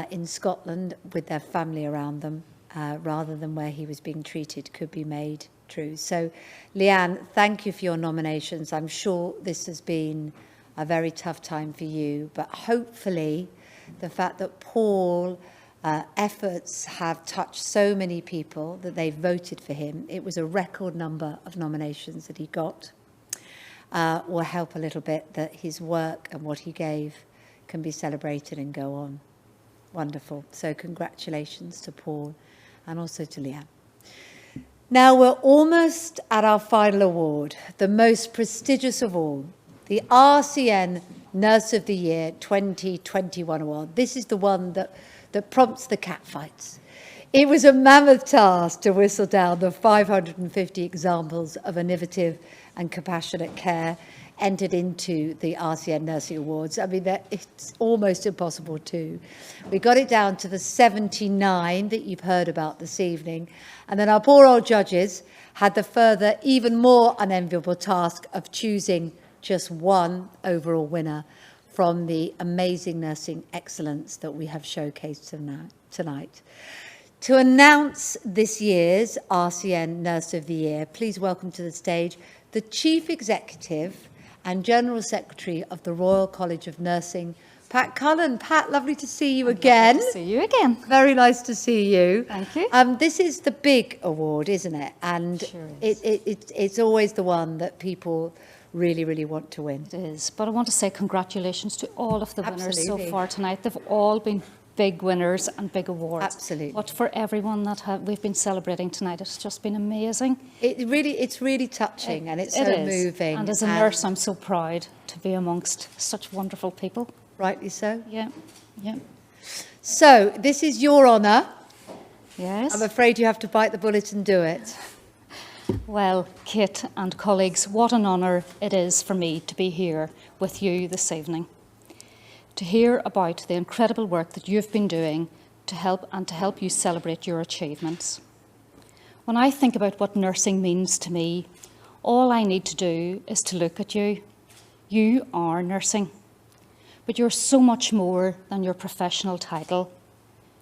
in Scotland with their family around them, rather than where he was being treated, could be made true. So, Leanne, thank you for your nominations. I'm sure this has been a very tough time for you, but hopefully the fact that Paul efforts have touched so many people that they voted for him, it was a record number of nominations that he got, will help a little bit that his work and what he gave can be celebrated and go on. Wonderful. So congratulations to Paul and also to Leanne. Now we're almost at our final award, the most prestigious of all, the RCN Nurse of the Year 2021 award. This is the one that prompts the catfights. It was a mammoth task to whistle down the 550 examples of innovative and compassionate care entered into the RCN Nursing Awards. I mean, it's almost impossible to. We got it down to the 79 that you've heard about this evening. And then our poor old judges had the further, even more unenviable task of choosing just one overall winner from the amazing nursing excellence that we have showcased tonight. To announce this year's RCN Nurse of the Year, please welcome to the stage the Chief Executive and General Secretary of the Royal College of Nursing, Pat Cullen. Pat, lovely to see you again. Lovely to see you again. Very nice to see you. Thank you. This is the big award, isn't it? And sure is. It's always the one that people really, really want to win. It is. But I want to say congratulations to all of the winners so Absolutely. far tonight. They've all been big winners and big awards. Absolutely. But for everyone that we've been celebrating tonight, it's just been amazing. It's really touching and it's so moving. And as a nurse, I'm so proud to be amongst such wonderful people. Rightly so. Yeah, yeah. So this is your honour. Yes. I'm afraid you have to bite the bullet and do it. Well, Kate and colleagues, what an honour it is for me to be here with you this evening, to hear about the incredible work that you've been doing to help you celebrate your achievements. When I think about what nursing means to me, all I need to do is to look at you. You are nursing, but you're so much more than your professional title.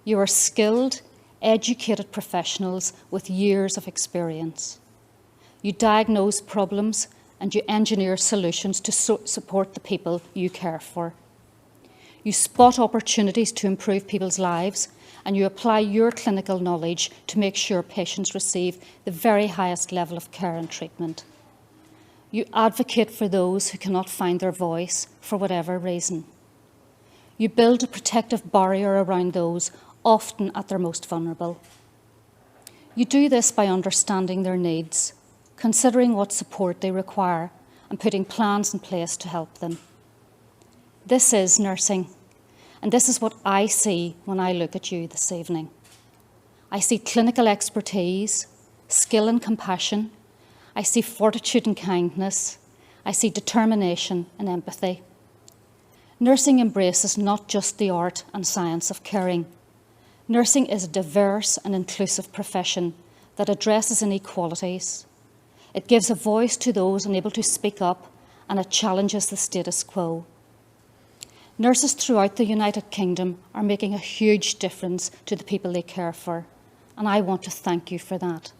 You are skilled, educated professionals with years of experience. You diagnose problems and you engineer solutions to support the people you care for. You spot opportunities to improve people's lives and you apply your clinical knowledge to make sure patients receive the very highest level of care and treatment. You advocate for those who cannot find their voice for whatever reason. You build a protective barrier around those often at their most vulnerable. You do this by understanding their needs, considering what support they require, and putting plans in place to help them. This is nursing, and this is what I see when I look at you this evening. I see clinical expertise, skill and compassion. I see fortitude and kindness. I see determination and empathy. Nursing embraces not just the art and science of caring. Nursing is a diverse and inclusive profession that addresses inequalities. It gives a voice to those unable to speak up, and it challenges the status quo. Nurses throughout the United Kingdom are making a huge difference to the people they care for, and I want to thank you for that.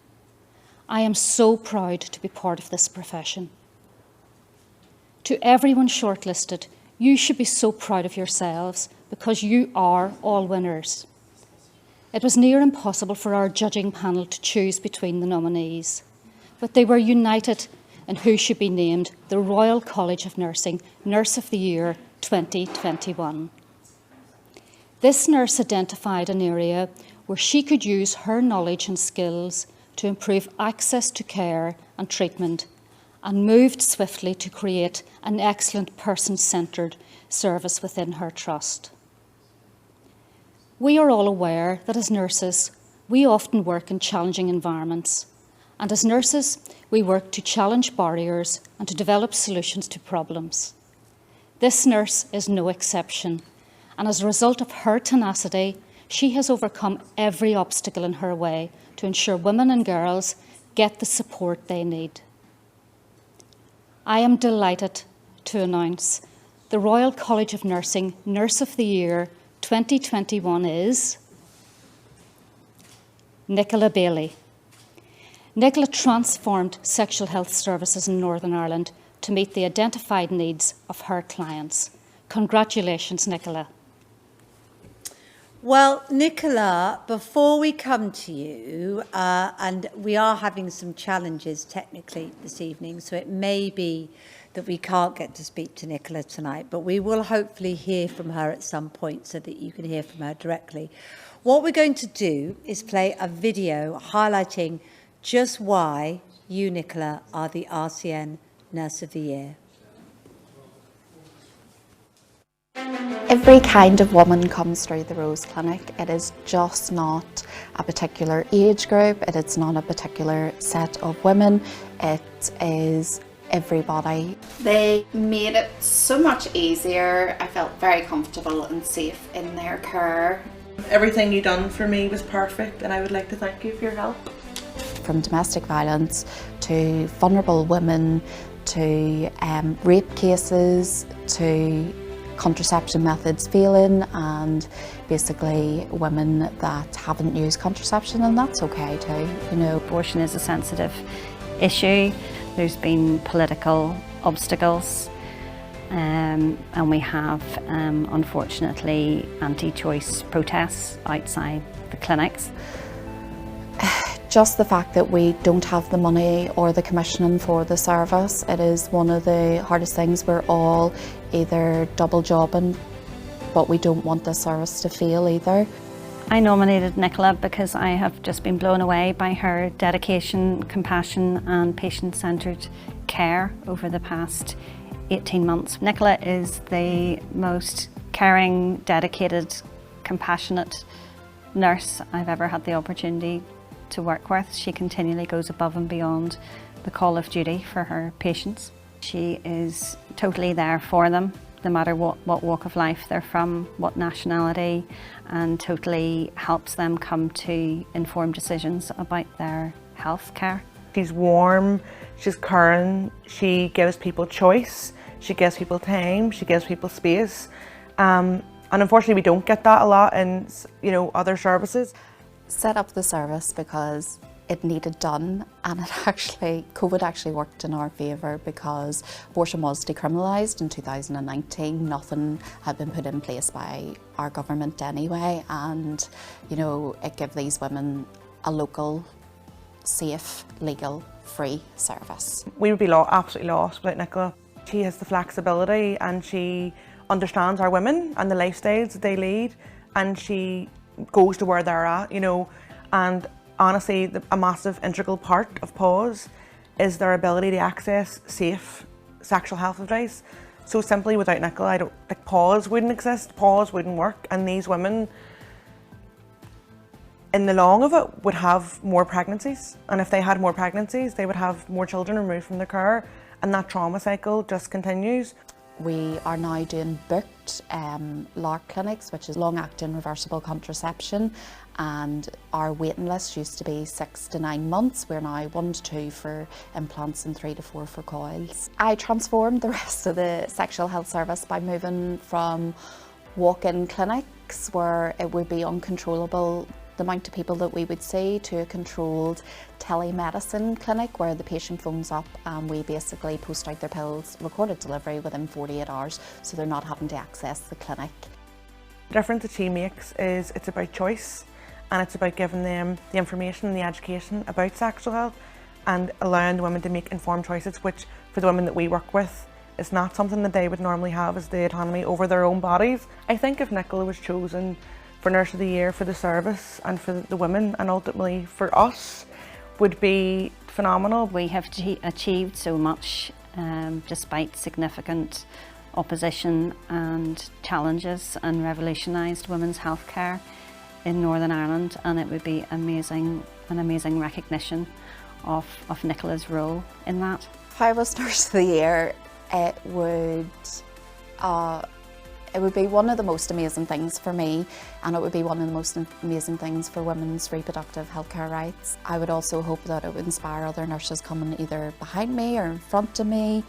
I am so proud to be part of this profession. To everyone shortlisted, you should be so proud of yourselves because you are all winners. It was near impossible for our judging panel to choose between the nominees, but they were united in who should be named the Royal College of Nursing Nurse of the Year 2021. This nurse identified an area where she could use her knowledge and skills to improve access to care and treatment, and moved swiftly to create an excellent person-centred service within her trust. We are all aware that as nurses, we often work in challenging environments, and as nurses, we work to challenge barriers and to develop solutions to problems. This nurse is no exception, and as a result of her tenacity, she has overcome every obstacle in her way to ensure women and girls get the support they need. I am delighted to announce the Royal College of Nursing Nurse of the Year 2021 is Nicola Bailey. Nicola transformed sexual health services in Northern Ireland to meet the identified needs of her clients. Congratulations, Nicola. Well, Nicola, before we come to you, and we are having some challenges technically this evening, so it may be that we can't get to speak to Nicola tonight, but we will hopefully hear from her at some point so that you can hear from her directly. What we're going to do is play a video highlighting just why you, Nicola, are the RCN Nurse of the Year. Every kind of woman comes through the Rose Clinic. It is just not a particular age group, it is not a particular set of women, it is everybody. They made it so much easier. I felt very comfortable and safe in their care. Everything you done for me was perfect, and I would like to thank you for your help. From domestic violence to vulnerable women to rape cases to contraception methods failing, and basically women that haven't used contraception, and that's okay too. You know, abortion is a sensitive issue. There's been political obstacles, and we have unfortunately anti-choice protests outside the clinics. Just the fact that we don't have the money or the commissioning for the service, it is one of the hardest things. We're all either double jobbing, but we don't want the service to fail either. I nominated Nicola because I have just been blown away by her dedication, compassion and patient-centred care over the past 18 months. Nicola is the most caring, dedicated, compassionate nurse I've ever had the opportunity to work with. She continually goes above and beyond the call of duty for her patients. She is totally there for them, no matter what walk of life they're from, what nationality, and totally helps them come to informed decisions about their health care. She's warm, she's caring, she gives people choice, she gives people time, she gives people space. And unfortunately we don't get that a lot in, you know, other services. Set up the service because it needed done, and COVID actually worked in our favour because abortion was decriminalised in 2019. Nothing had been put in place by our government anyway, and you know, it gave these women a local, safe, legal, free service. We would be absolutely lost without Nicola. She has the flexibility and she understands our women and the lifestyles that they lead, and she goes to where they're at, you know, and honestly, a massive integral part of PAWS is their ability to access safe sexual health advice. So simply without Nicola, I don't think PAWS wouldn't exist, PAWS wouldn't work, and these women in the long of it would have more pregnancies, and if they had more pregnancies they would have more children removed from their care, and that trauma cycle just continues. We are now doing booked LARC clinics, which is long-acting reversible contraception, and our waiting list used to be 6 to 9 months. We're now 1 to 2 for implants and 3 to 4 for coils. I transformed the rest of the sexual health service by moving from walk-in clinics where it would be uncontrollable the amount of people that we would see, to a controlled telemedicine clinic where the patient phones up and we basically post out their pills, recorded delivery within 48 hours, so they're not having to access the clinic. The difference that she makes is it's about choice, and it's about giving them the information and the education about sexual health and allowing the women to make informed choices, which for the women that we work with is not something that they would normally have, as the autonomy over their own bodies. I think if Nicola was chosen for Nurse of the Year for the service and for the women, and ultimately for us, would be phenomenal. We have achieved so much despite significant opposition and challenges, and revolutionised women's healthcare in Northern Ireland, and it would be an amazing recognition of Nicola's role in that. If I was Nurse of the Year, it would be one of the most amazing things for me, and it would be one of the most amazing things for women's reproductive healthcare rights. I would also hope that it would inspire other nurses coming either behind me or in front of me.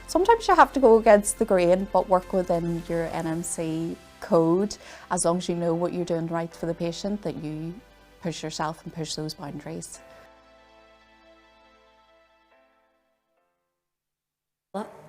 Sometimes you have to go against the grain, but work within your NMC code, as long as you know what you're doing right for the patient, that you push yourself and push those boundaries.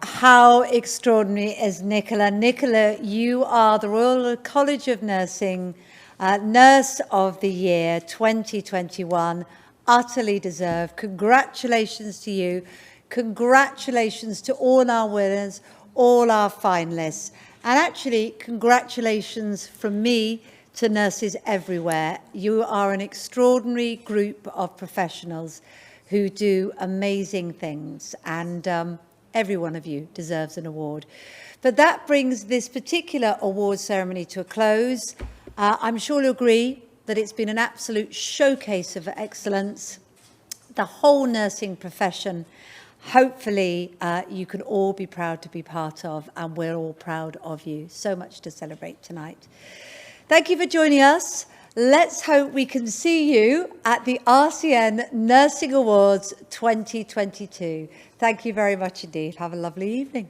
How extraordinary is Nicola? Nicola, you are the Royal College of Nursing Nurse of the Year 2021. Utterly deserved. Congratulations to you. Congratulations to all our winners, all our finalists. And actually, congratulations from me to nurses everywhere. You are an extraordinary group of professionals who do amazing things, and every one of you deserves an award. But that brings this particular award ceremony to a close. I'm sure you'll agree that it's been an absolute showcase of excellence. The whole nursing profession, hopefully you can all be proud to be part of, and we're all proud of you. So much to celebrate tonight. Thank you for joining us. Let's hope we can see you at the RCN Nursing Awards 2022. Thank you very much indeed. Have a lovely evening.